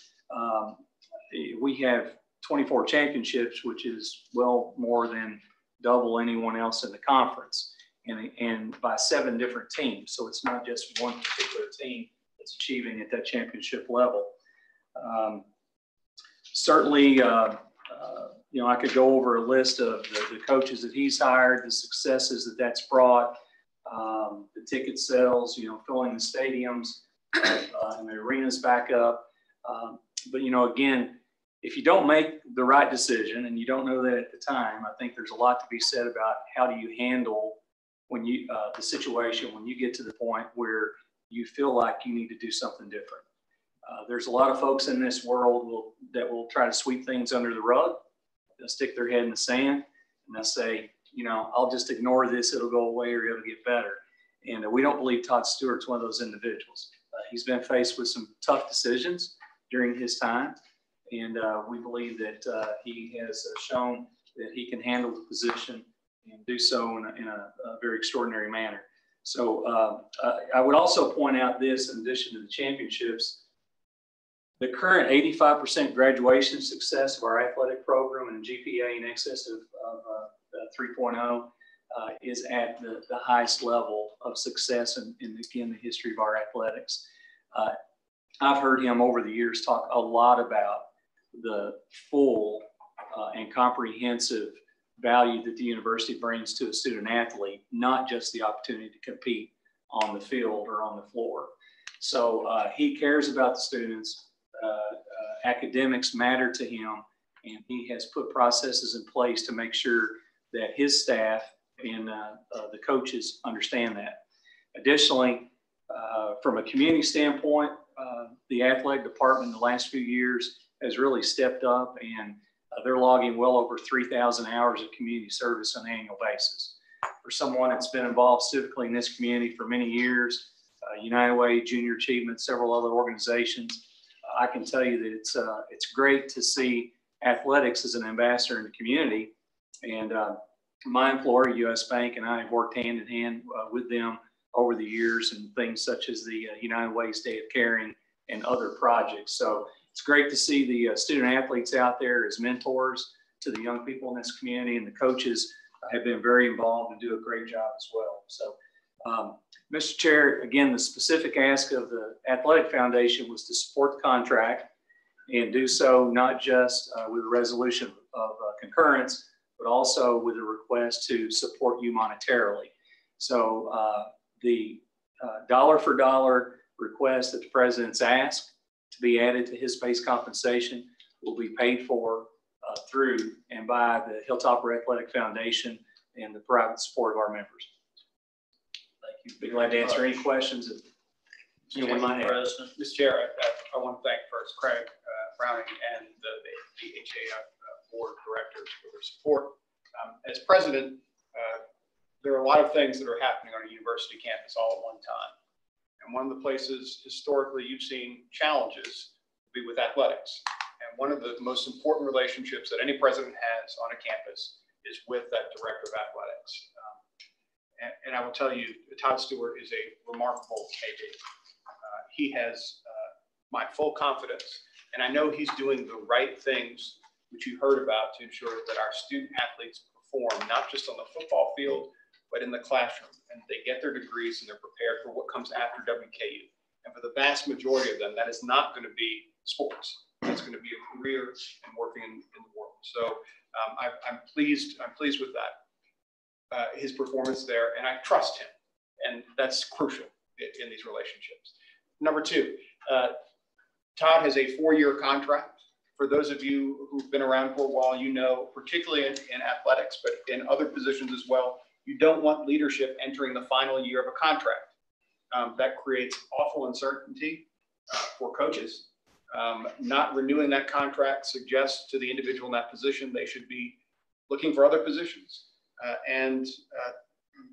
we have 24 championships, which is well more than double anyone else in the conference, and by 7 different teams. So it's not just one particular team that's achieving at that championship level. Certainly, I could go over a list of the coaches that he's hired, the successes that that's brought, the ticket sales, filling the stadiums and the arenas back up. But, again, if you don't make the right decision and you don't know that at the time, I think there's a lot to be said about how do you handle when the situation when you get to the point where you feel like you need to do something different. There's a lot of folks in this world that will try to sweep things under the rug. They'll stick their head in the sand and they'll say, I'll just ignore this. It'll go away or it'll get better. And we don't believe Todd Stewart's one of those individuals. He's been faced with some tough decisions during his time. And we believe that he has shown that he can handle the position and do so in a very extraordinary manner. So I would also point out this, in addition to the championships, the current 85% graduation success of our athletic program and GPA in excess of 3.0 is at the highest level of success in again, the history of our athletics. I've heard him over the years talk a lot about the full and comprehensive value that the university brings to a student athlete, not just the opportunity to compete on the field or on the floor. So he cares about the students. Academics matter to him, and he has put processes in place to make sure that his staff and the coaches understand that. Additionally, from a community standpoint, the athletic department in the last few years has really stepped up, and they're logging well over 3,000 hours of community service on an annual basis. For someone that's been involved civically in this community for many years, United Way, Junior Achievement, several other organizations, I can tell you that it's great to see athletics as an ambassador in the community. And my employer, U.S. Bank, and I have worked hand in hand with them over the years in things such as the United Way's Day of Caring and other projects. So it's great to see the student athletes out there as mentors to the young people in this community, and the coaches have been very involved and do a great job as well. So, Mr. Chair, again, the specific ask of the Athletic Foundation was to support the contract and do so not just with a resolution of concurrence, but also with a request to support you monetarily. So the dollar for dollar request that the president's asked to be added to his base compensation will be paid for through and by the Hilltopper Athletic Foundation and the private support of our members. Thank you. Be glad to answer any questions that anyone might have. Mr. Chair, I want to thank first Craig Browning and the HAF board directors for their support. As president, there are a lot of things that are happening on a university campus all at one time. And one of the places historically you've seen challenges will be with athletics. And one of the most important relationships that any president has on a campus is with that director of athletics. And I will tell you, Todd Stewart is a remarkable AD. He has my full confidence, and I know he's doing the right things, which you heard about, to ensure that our student athletes perform, not just on the football field, but in the classroom, and they get their degrees and they're prepared for what comes after WKU. And for the vast majority of them, that is not going to be sports. That's going to be a career and working in the world. So I'm pleased with that, his performance there, and I trust him, and that's crucial. in these relationships. Number two, Todd has a 4-year contract. For those of you who've been around for a while, you know, particularly in athletics, but in other positions as well, you don't want leadership entering the final year of a contract. That creates awful uncertainty for coaches. Not renewing that contract suggests to the individual in that position they should be looking for other positions.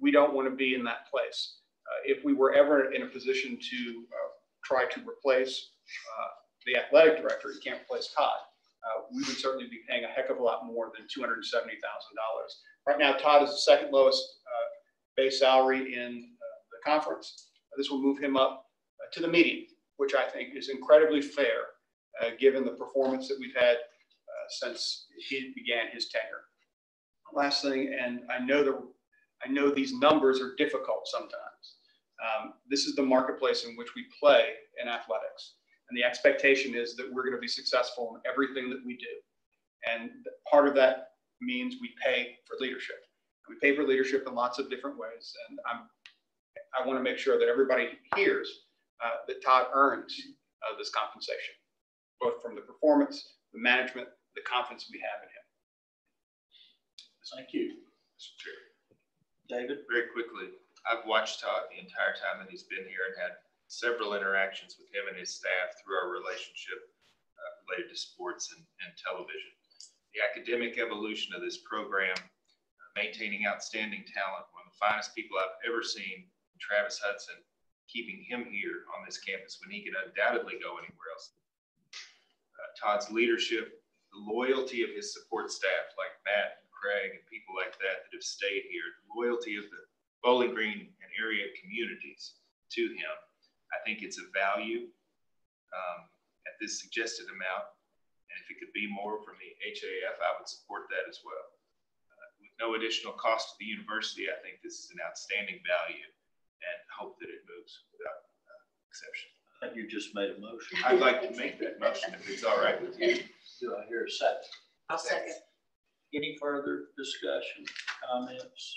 We don't want to be in that place. If we were ever in a position to try to replace the athletic director, you can't replace Todd. We would certainly be paying a heck of a lot more than $270,000. Right now, Todd is the second lowest base salary in the conference. This will move him up to the median, which I think is incredibly fair, given the performance that we've had since he began his tenure. Last thing, and I know these numbers are difficult sometimes. This is the marketplace in which we play in athletics. And the expectation is that we're going to be successful in everything that we do. And part of that means we pay for leadership. We pay for leadership in lots of different ways. And I want to make sure that everybody hears that Todd earns this compensation, both from the performance, the management, the confidence we have in him. Thank you. Mr. Chair. David? Very quickly, I've watched Todd the entire time that he's been here and had several interactions with him and his staff through our relationship related to sports and television. The academic evolution of this program, maintaining outstanding talent, one of the finest people I've ever seen, Travis Hudson, keeping him here on this campus when he can undoubtedly go anywhere else. Todd's leadership, the loyalty of his support staff like Matt and Craig and people like that that have stayed here, the loyalty of the Bowling Green and area communities to him. I think it's a value at this suggested amount. And if it could be more from the HAF, I would support that as well. With no additional cost to the university, I think this is an outstanding value and hope that it moves without exception. I think you just made a motion. I'd like to make that motion if it's all right with you. Do I hear a second? I'll second. Any further discussion, comments?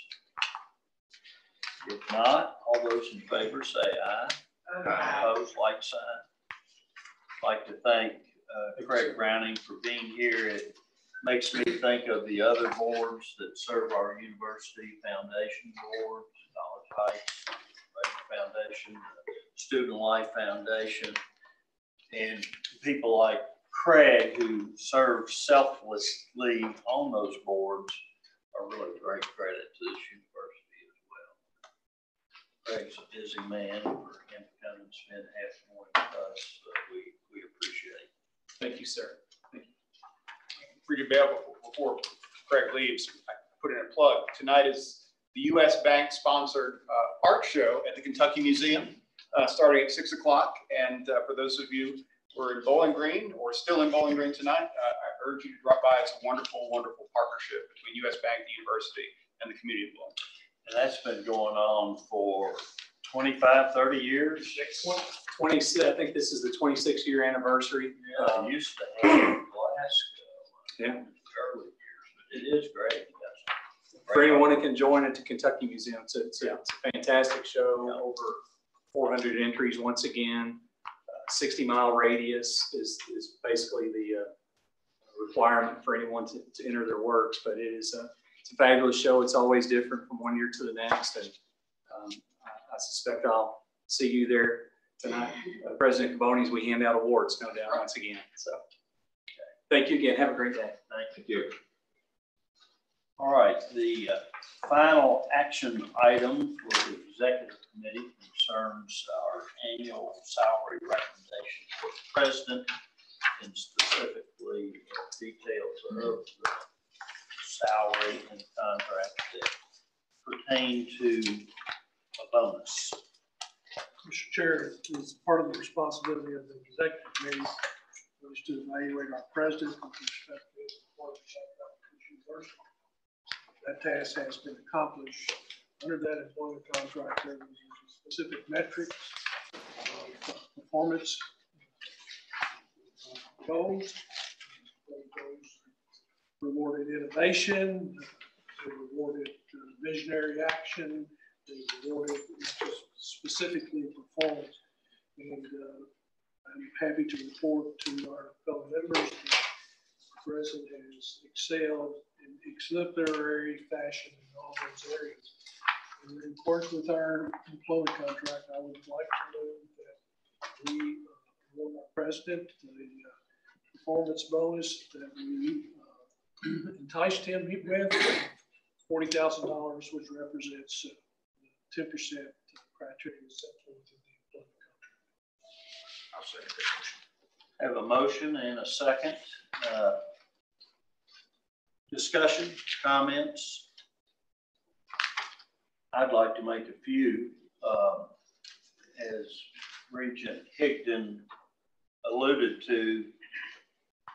If not, all those in favor say aye. Opposed, like sign. I'd like to thank Craig Browning for being here. It makes me think of the other boards that serve our university, Foundation Board, College Heights Foundation, Student Life Foundation, and people like Craig who serve selflessly on those boards are really great credit to this university as well. Craig's a busy man. For him to come and spend half the morning with us, we appreciate it. Thank you, sir. Thank you. For you, Bill, before Craig leaves, I put in a plug. Tonight is the U.S. Bank sponsored art show at the Kentucky Museum, starting at 6 o'clock. And for those of you who are in Bowling Green or still in Bowling Green tonight, I urge you to drop by. It's a wonderful, wonderful partnership between U.S. Bank, the university, and the community of Bowling Green. And that's been going on for 25, 30 years. 20, I think this is the 26th year anniversary. Yeah, I used to have Glasgow in early years, but it is great. For anyone who can join at the Kentucky Museum, it's a fantastic show. Yeah. Over 400 entries once again. 60-mile radius is basically the requirement for anyone to enter their works, but it's a fabulous show. It's always different from one year to the next, and I suspect I'll see you there tonight. President Caboni's, we hand out awards, no doubt, once again. So thank you again. Have a great day. Thank you. All right, the final action item for the executive committee concerns our annual salary recommendation for the president, and specifically details of the salary and contract that pertain to a bonus. Mr. Chair, it's part of the responsibility of the executive committee was to evaluate our president with respect to his performance at the university. That task has been accomplished. Under that employment contract, there was specific metrics, performance goals, rewarded innovation, rewarded visionary action, They awarded just specifically performance. And I'm happy to report to our fellow members that the president has excelled in exemplary fashion in all those areas. And in accordance with our employment contract, I would like to move that we award our president the performance bonus that we enticed him with, $40,000, which represents 10% criteria set forth in the employment contract. I'll second that motion. Have a motion and a second. Discussion, comments? I'd like to make a few. As Regent Higdon alluded to,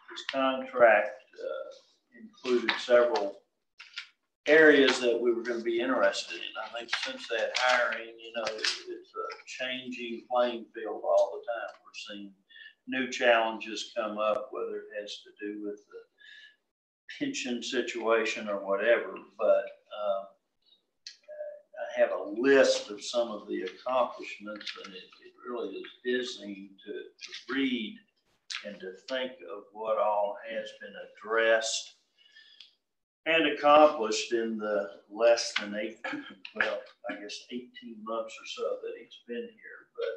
this contract included several areas that we were going to be interested in. I think since that hiring, you know, it's a changing playing field all the time. We're seeing new challenges come up, whether it has to do with the pension situation or whatever. But I have a list of some of the accomplishments, and it really is dizzying to read and to think of what all has been addressed and accomplished in the less than 18 months or so that he's been here. But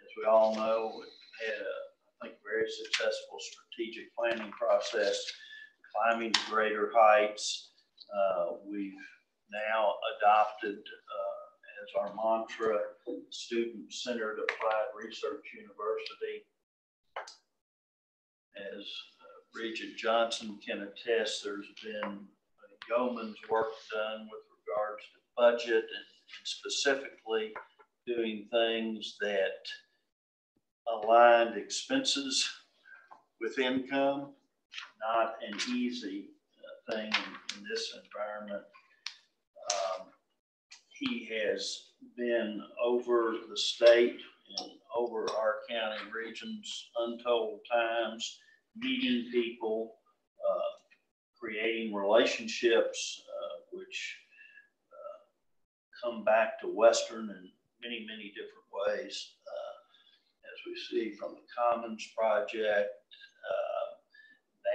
as we all know, we had I think, very successful strategic planning process, climbing to greater heights. We've now adopted as our mantra, student-centered applied research university. As Regent Johnson can attest, there's been yeoman's work done with regards to budget and specifically doing things that aligned expenses with income, not an easy thing in this environment. He has been over the state and over our county regions untold times, meeting people, creating relationships, which come back to Western in many, many different ways. As we see from the Commons Project,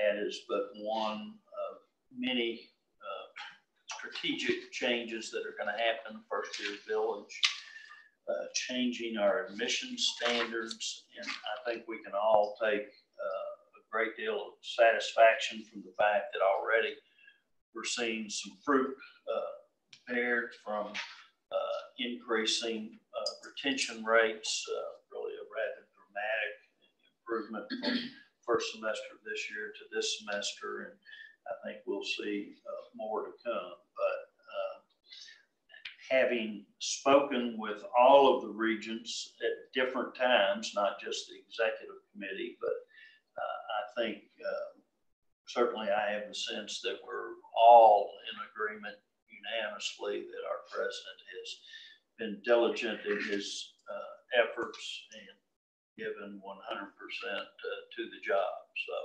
that is but one of many strategic changes that are going to happen First Year Village, changing our admission standards. And I think we can all take a great deal of satisfaction from the fact that already we're seeing some fruit bared from increasing retention rates, really a rather dramatic improvement from first semester of this year to this semester. And I think we'll see more to come. But having spoken with all of the regents at different times, not just the executive committee, but I think certainly I have the sense that we're all in agreement unanimously that our president has been diligent in his efforts and given 100% to the job. So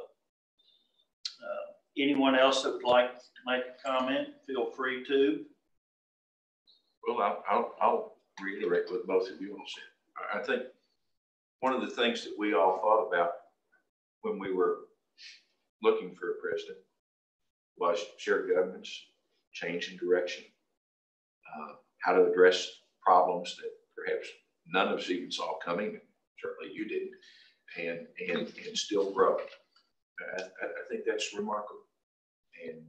anyone else that would like to make a comment, feel free to. Well, I'll reiterate what both of you all said. I think one of the things that we all thought about when we were looking for a president was shared governance, change in direction, how to address problems that perhaps none of us even saw coming, certainly you didn't, and still grow. I think that's remarkable, and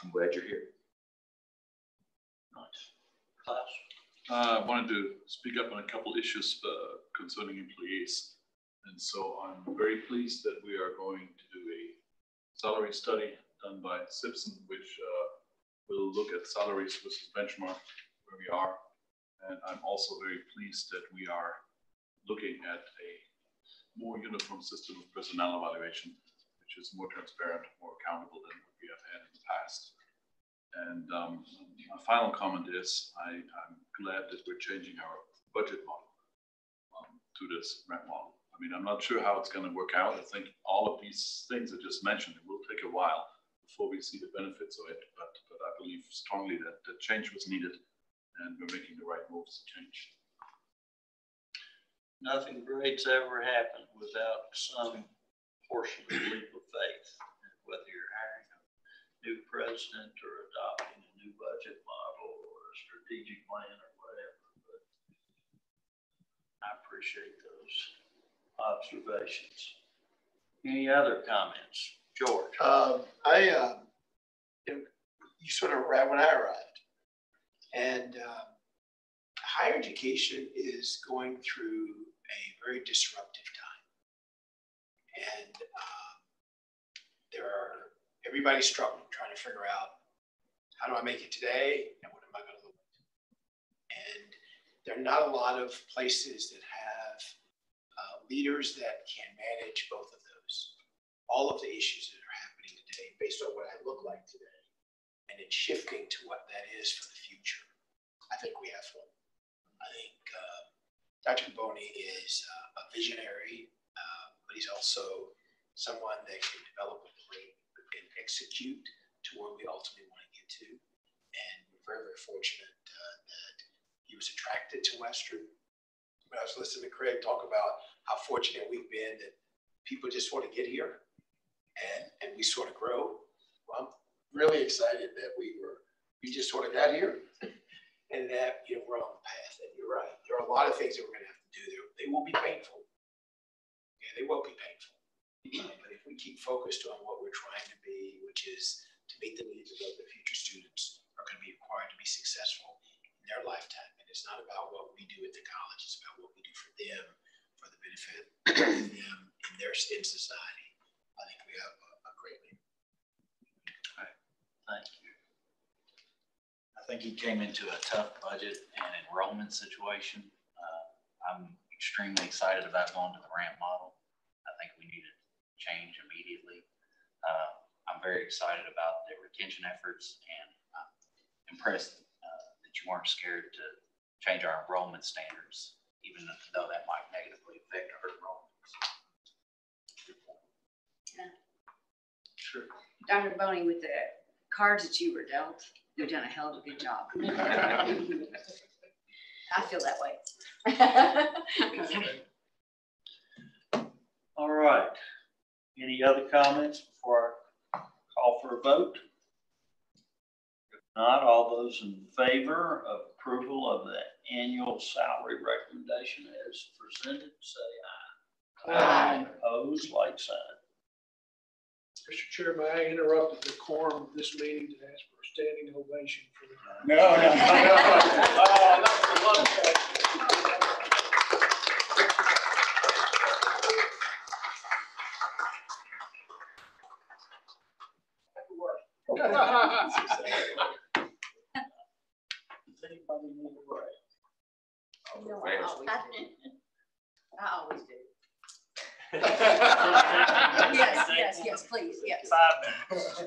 I'm glad you're here. Nice. I wanted to speak up on a couple issues concerning employees. And so I'm very pleased that we are going to do a salary study done by Simpson, which will look at salaries versus benchmark where we are. And I'm also very pleased that we are looking at a more uniform system of personnel evaluation, which is more transparent, more accountable than what we have had in the past. And my final comment is I'm glad that we're changing our budget model to this grant model. I mean, I'm not sure how it's going to work out. I think all of these things I just mentioned, it will take a while before we see the benefits of it. But I believe strongly that the change was needed and we're making the right moves to change. Nothing great's ever happened without some portion of leap of faith. Whether you're hiring a new president or adopting a new budget model or a strategic plan or whatever, but I appreciate those observations. Any other comments? George? You sort of arrived when I arrived. And higher education is going through a very disruptive time. And everybody's struggling, trying to figure out, how do I make it today and what am I going to look like? And there are not a lot of places that have leaders that can manage both of those. All of the issues that are happening today based on what I look like today, and it's shifting to what that is for the future. I think we have one. I think Dr. Boney is a visionary, but he's also someone that can develop a plan and execute to where we ultimately want to get to. And we're very, very fortunate that he was attracted to Western. When I was listening to Craig talk about how fortunate we've been that people just sort of get here and we sort of grow. Well, I'm really excited that we just sort of got here and that, we're on the path. And you're right. There are a lot of things that we're going to have to do. They will be painful. Yeah, they will be painful. But if we keep focused on what we're trying to be, which is to meet the needs of what the future students are going to be required to be successful in their lifetime. And it's not about what we do at the college. It's about what we do for them, for the benefit of them in society. I think we have a great leader. Thank you. I think he came into a tough budget and enrollment situation. I'm extremely excited about going to the ramp model. I think we need to change immediately. I'm very excited about the retention efforts, and I'm impressed that you weren't scared to change our enrollment standards, even though that might negatively affect our enrollment. Sure. Dr. Boney, with the cards that you were dealt, you've done a hell of a good job. I feel that way. All right. Any other comments before I call for a vote? If not, all those in favor of approval of the annual salary recommendation as presented, say aye. Aye. Opposed, like sign. Mr. Chair, may I interrupt the quorum of this meeting to ask for a standing ovation for the. No. I always do. Yes, please, yes. 5 minutes.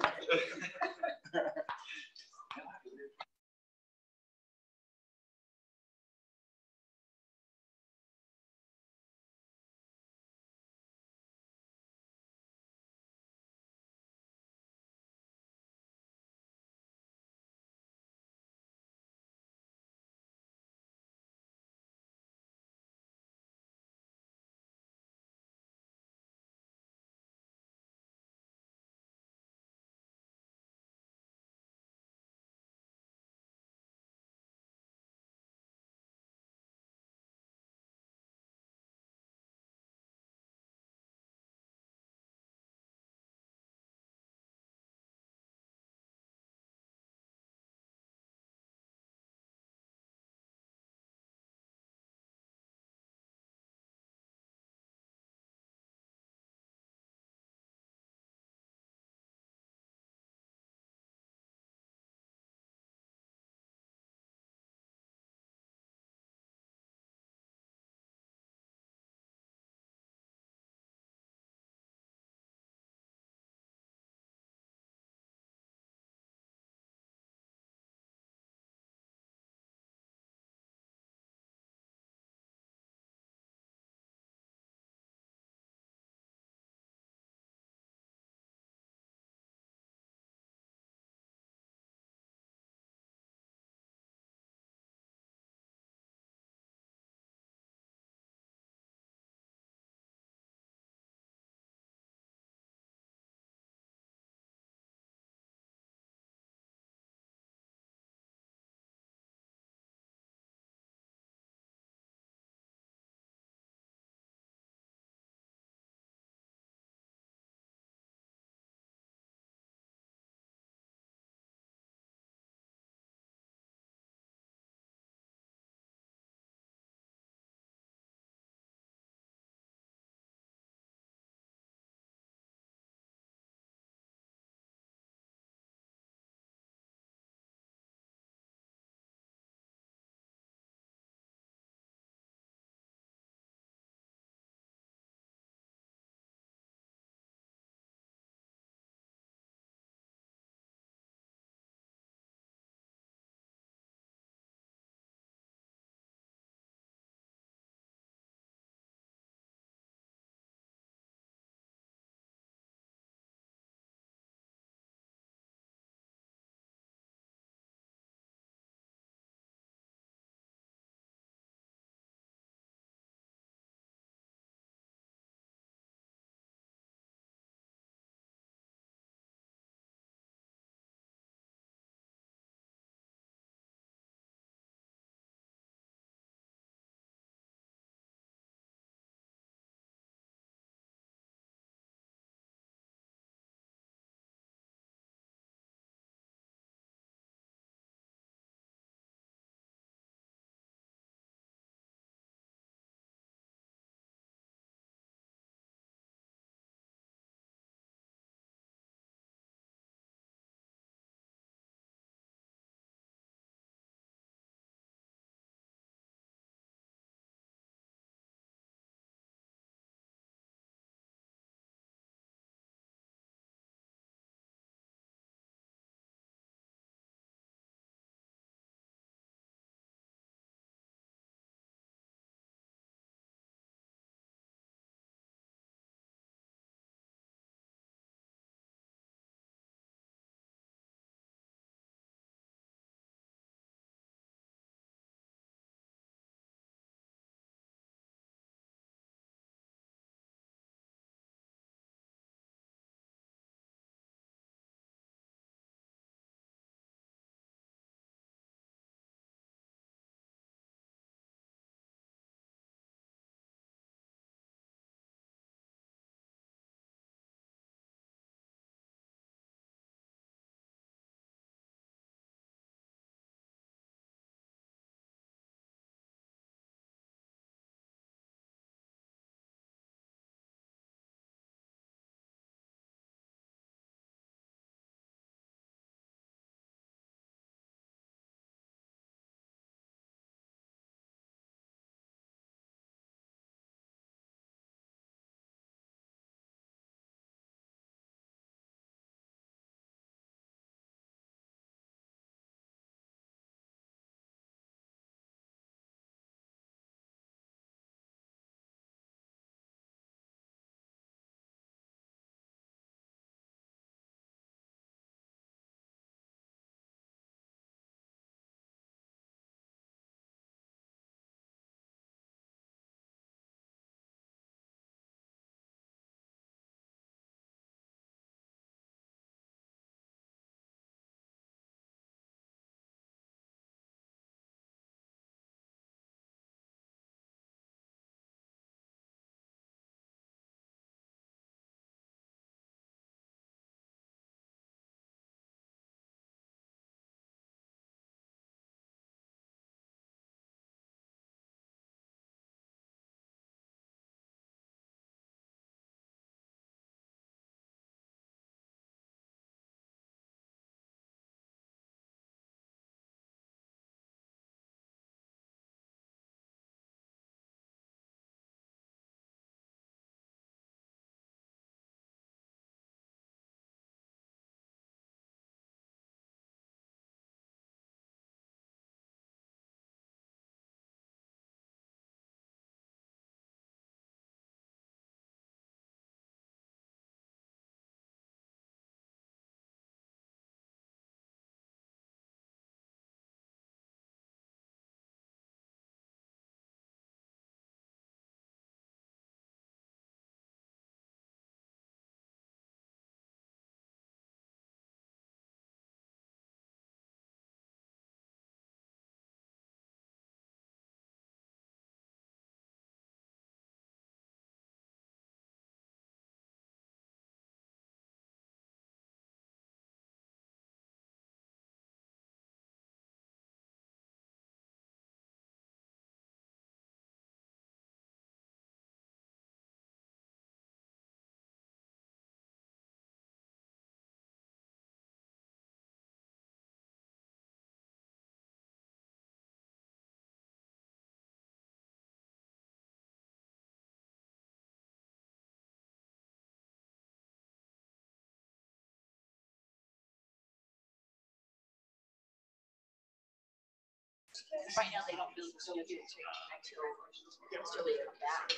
Right now, they don't build the studio until they come back.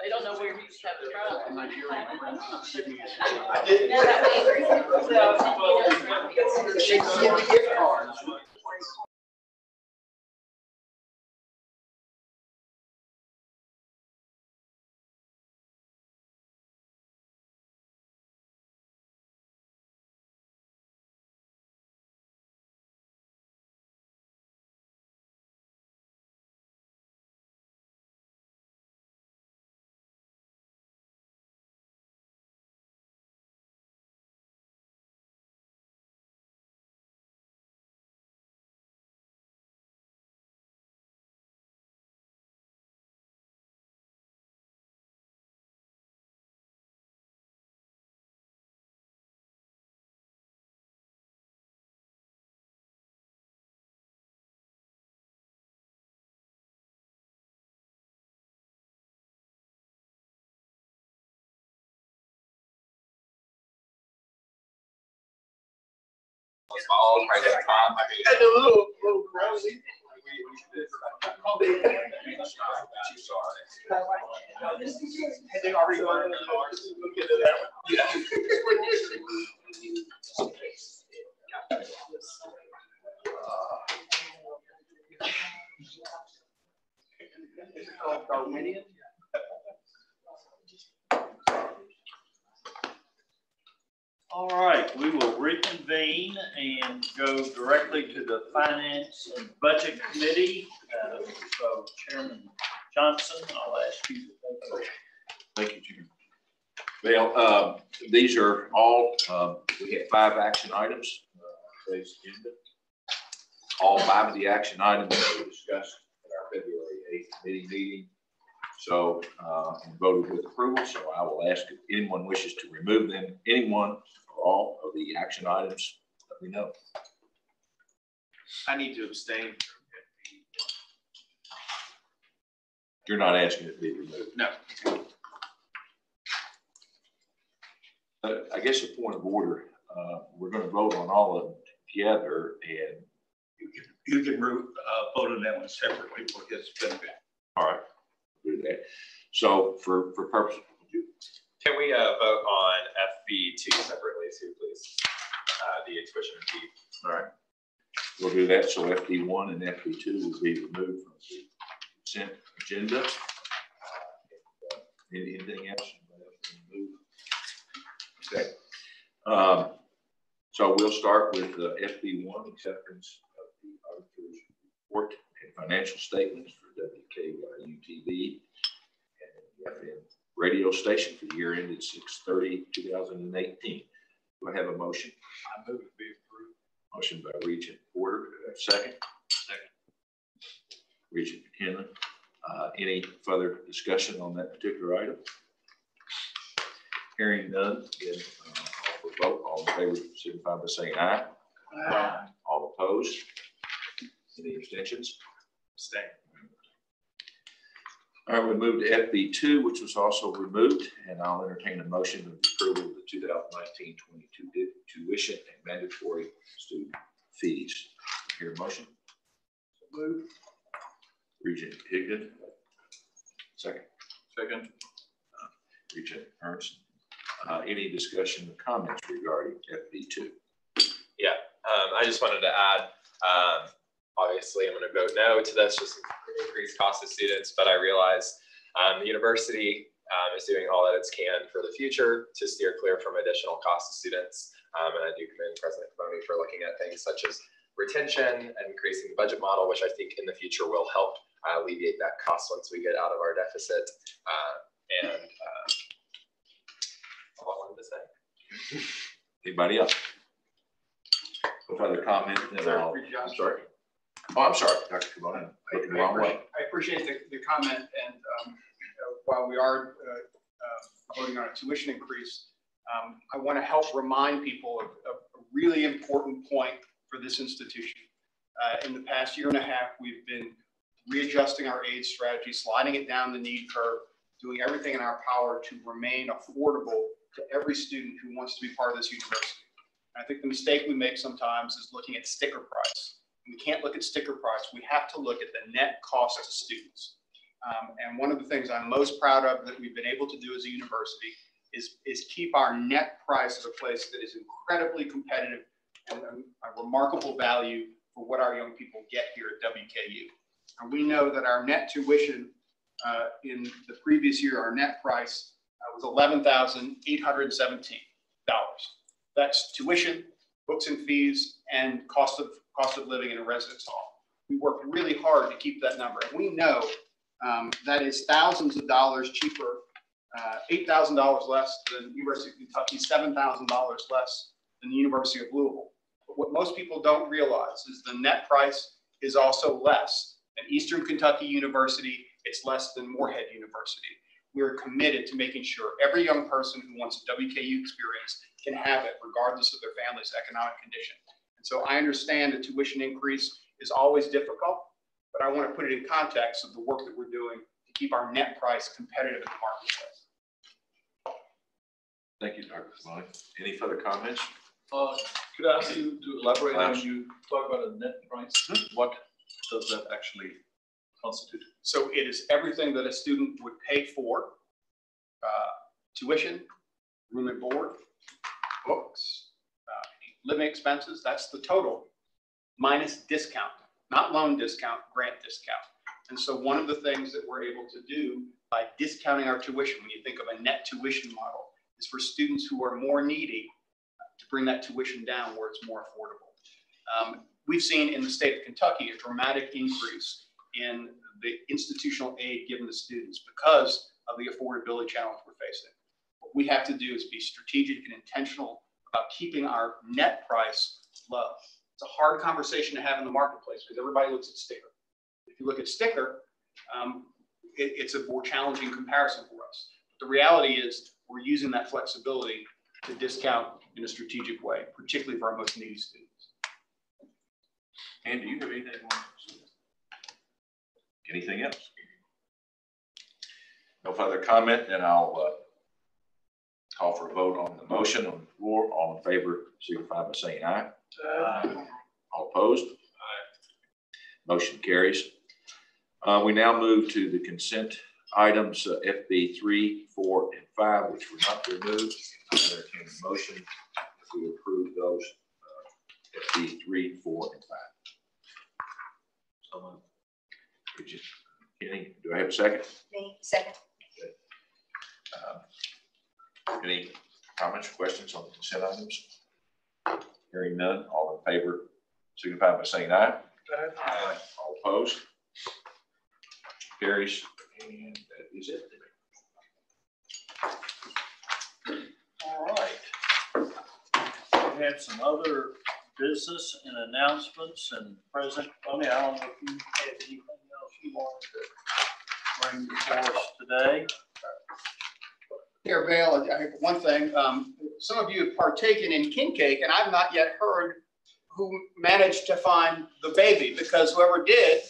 They don't know where you have the from. I did. She can give me gift cards. And the little grousey. And they already learned the cars. Look into that one. Yeah. Is it called Darwinian? All right, we will reconvene and go directly to the Finance and Budget Committee. So Chairman Johnson, I'll ask you to take it. Thank you, Chairman. Well, these are all, we have 5 action items on today's agenda. All 5 of the action items were discussed at our February 8th committee meeting. So, and voted with approval. So I will ask if anyone wishes to remove them, anyone or all of the action items, let me know. I need to abstain. You're not asking it to be removed. No. I guess a point of order, we're going to vote on all of them together, and you can vote on that one separately for his benefit. All right, do that. So for purposes, can we vote on FB2 separately too, please? The tuition fee. All right, we'll do that. So FD1 and FD2 will be removed from the consent agenda. Anything else? Okay. So we'll start with FB1, acceptance of the auditor's report and financial statements for WKYU-TV and the FM radio station for the year ended 6/30/2018. Do I have a motion? I move to be approved. Motion by Regent Porter. Do I have a second? Second. Regent McKinley. Any further discussion on that particular item? Hearing none, then I'll vote. All in favor, signify by saying aye. Aye. All opposed? Any abstentions? Abstain. All right, we move to FB2, which was also removed, and I'll entertain a motion of approval of the 2019-22 tuition and mandatory student fees. Hear a motion? Move. Regent Higdon. Second. Second. Regent Ernst. Any discussion or comments regarding FB2? Yeah, I just wanted to add, obviously I'm going to vote no to this, just increased cost of students, but I realize the university is doing all that it can for the future to steer clear from additional cost of students. And I do commend President Cavoni for looking at things such as retention and increasing the budget model, which I think in the future will help alleviate that cost once we get out of our deficit. All I wanted to say. Anybody else? No further comment, then I'm sorry. Oh, I'm sorry, Dr. Cavoni. Looking the wrong way. I appreciate the comment, and while we are voting on a tuition increase, I want to help remind people of a really important point for this institution. In the past year and a half, we've been readjusting our aid strategy, sliding it down the need curve, doing everything in our power to remain affordable to every student who wants to be part of this university. I think the mistake we make sometimes is looking at sticker price. We can't look at sticker price. We have to look at the net cost to students. And one of the things I'm most proud of that we've been able to do as a university is keep our net price at a place that is incredibly competitive and a remarkable value for what our young people get here at WKU. And we know that our net tuition in the previous year, our net price was $11,817. That's tuition, books and fees, and cost of living in a residence hall. We worked really hard to keep that number. And we know that is thousands of dollars cheaper, $8,000 less than University of Kentucky, $7,000 less than the University of Louisville. But what most people don't realize is the net price is also less than Eastern Kentucky University. It's less than Moorhead University. We're committed to making sure every young person who wants a WKU experience can have it regardless of their family's economic condition. And so I understand the tuition increase is always difficult, but I want to put it in context of the work that we're doing to keep our net price competitive in the marketplace. Thank you, Dr. Kamali. Any further comments? Could I ask you to elaborate when you talk about a net price? What does that actually constitute? So it is everything that a student would pay for, tuition, room and board, books, living expenses. That's the total minus discount, not loan discount, grant discount. And so one of the things that we're able to do by discounting our tuition, when you think of a net tuition model, is for students who are more needy to bring that tuition down where it's more affordable. We've seen in the state of Kentucky a dramatic increase in the institutional aid given to students because of the affordability challenge we're facing. What we have to do is be strategic and intentional about keeping our net price low. It's a hard conversation to have in the marketplace because everybody looks at sticker. If you look at sticker, it's a more challenging comparison for us. But the reality is we're using that flexibility to discount in a strategic way, particularly for our most needy students. And do you have anything more? Anything else? No further comment, then I'll call for a vote on the motion on the floor. All in favor, signify by saying aye. Aye. All opposed? Aye. Motion carries. We now move to the consent items FB 3, 4, and 5, which were not removed. I entertain a motion to approve those FB 3, 4, and 5. Someone, do I have a second? Me, second. Any comments or questions on the consent items? Hearing none, all in favor signify by saying aye. Aye. All opposed? Carries, and that is it. All right. We had some other business and announcements and present. I mean, I don't know if you have anything else you wanted to bring before us today. Here, Vale, I have one thing. Some of you have partaken in king cake, and I've not yet heard who managed to find the baby, because whoever did,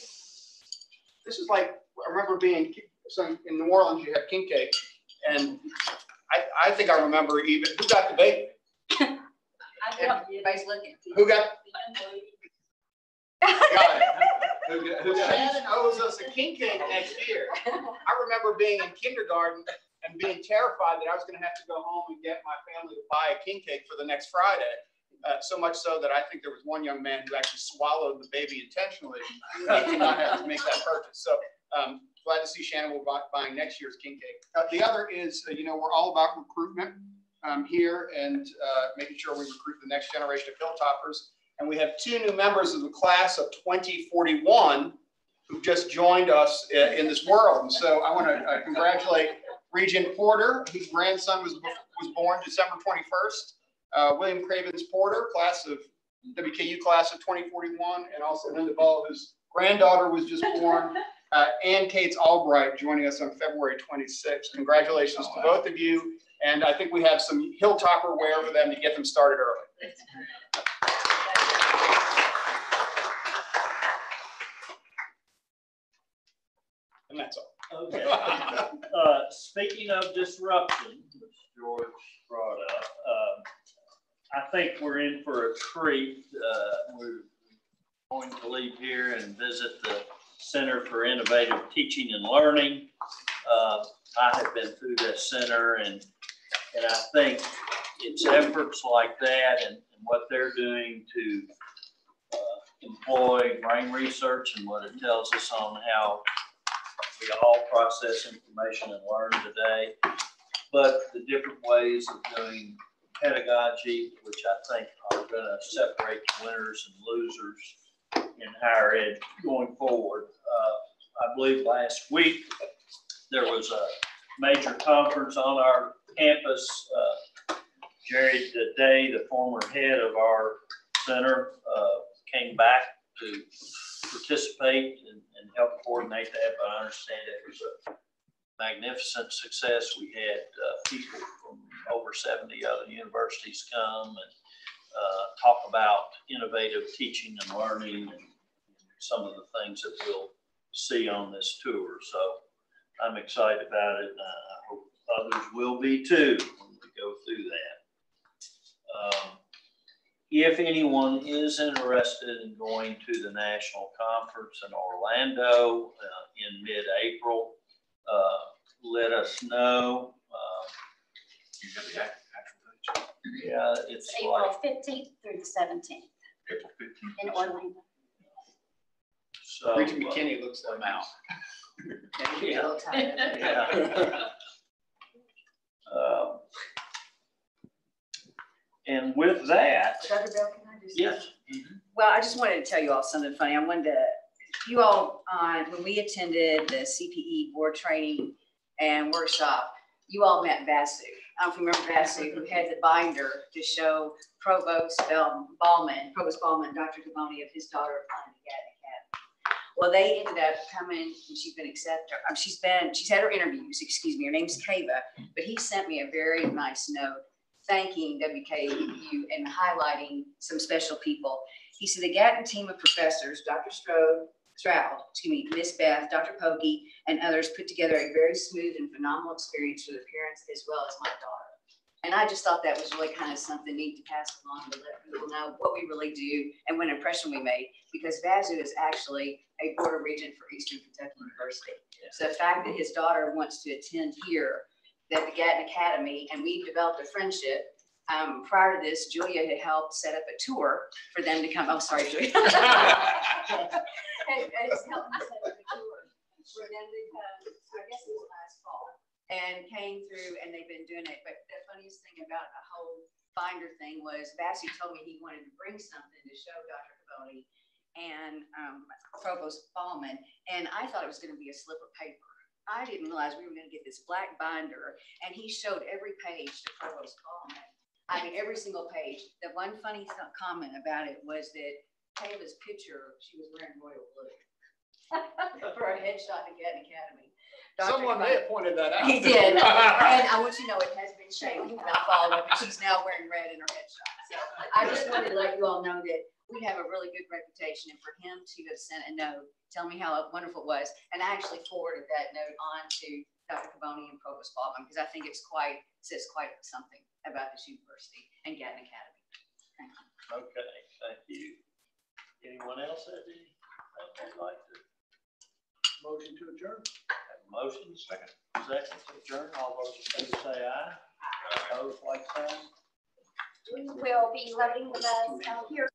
this is like, I remember being in New Orleans, you have king cake, and I think I remember even, who got the baby? Everybody's looking. Who got? Got it. Who Shannon owes us a king cake next year. I remember being in kindergarten and being terrified that I was going to have to go home and get my family to buy a king cake for the next Friday. So much so that I think there was one young man who actually swallowed the baby intentionally to not have to make that purchase. So glad to see Shannon will be buying next year's king cake. The other is, we're all about recruitment here and making sure we recruit the next generation of Hilltoppers. And we have 2 new members of the class of 2041 who just joined us in this world. And so I want to congratulate Regent Porter, whose grandson was born December 21st. William Cravens Porter, WKU class of 2041, and also Linda Ball, whose granddaughter was just born. Ann Cates Albright joining us on February 26th. Congratulations to both of you. And I think we have some Hilltopper wear for them to get them started early. And that's all. Okay. Speaking of disruption, which George brought up, I think we're in for a treat. We're going to leave here and visit the Center for Innovative Teaching and Learning. I have been through that center, and I think it's efforts like that and what they're doing to employ brain research and what it tells us on how we all process information and learn today, but the different ways of doing pedagogy, which I think are going to separate winners and losers in higher ed going forward. I believe last week there was a major conference on our campus. Jared Day, the former head of our center, came back to participate and help coordinate that, but I understand it was a magnificent success. We had people from over 70 other universities come and talk about innovative teaching and learning and some of the things that we'll see on this tour. So I'm excited about it, and I hope others will be too when we go through that. If anyone is interested in going to the national conference in Orlando in mid-April, let us know. You have the actual date? Yeah, it's April like 15th through the 17th April 15th. in Orlando. So, Regent McKinney looks like out. Yeah. And with that, Dr. Bell, can I just? yes. Well, I just wanted to tell you all something funny. I wanted to, you all, when we attended the CPE board training and workshop, you all met Vasu. I don't know if you remember Vasu, who had the binder to show Provost Ballman, Dr. Devoni, of his daughter applying to Gatton Academy. Well, they ended up coming, and she's been accepted. She's had her interviews, excuse me, her name's Kava, but he sent me a very nice note thanking WKU and highlighting some special people. He said the Gatton team of professors, Dr. Stroud, Miss Beth, Dr. Pokey, and others put together a very smooth and phenomenal experience for the parents as well as my daughter. And I just thought that was really kind of something neat to pass along to let people know what we really do and what impression we made, because Vasu is actually a board of regent for Eastern Kentucky University. So the fact that his daughter wants to attend here at the Gatton Academy, and we've developed a friendship. Prior to this, Julia had helped set up a tour for them to come. Oh, sorry, Julia. It's helping to set up a tour for them to come. I guess it was last fall, and came through, and they've been doing it. But the funniest thing about the whole binder thing was Vassy told me he wanted to bring something to show Dr. Devoni and Provost Ballman, and I thought it was going to be a slip of paper. I didn't realize we were going to get this black binder, and he showed every page to Provost Ballman. I mean, every single page. The one funny comment about it was that Kayla's picture, she was wearing royal blue for a headshot at Gatton Academy. Someone may have pointed that out. He did. And I want you to know it has been changed. And I followed up, and she's now wearing red in her headshot. So I just wanted to let you all know that we have a really good reputation, and for him to have sent a note, tell me how wonderful it was. And I actually forwarded that note on to Dr. Devoni and Provost Ballman, because I think it's says quite something about this university and Gatton Academy. Thank you. Okay, thank you. Anyone else have anything they'd like to? Motion to adjourn. Have a motion, second to adjourn. All those in favor say aye. Opposed, like sign. We will be letting the bus out here.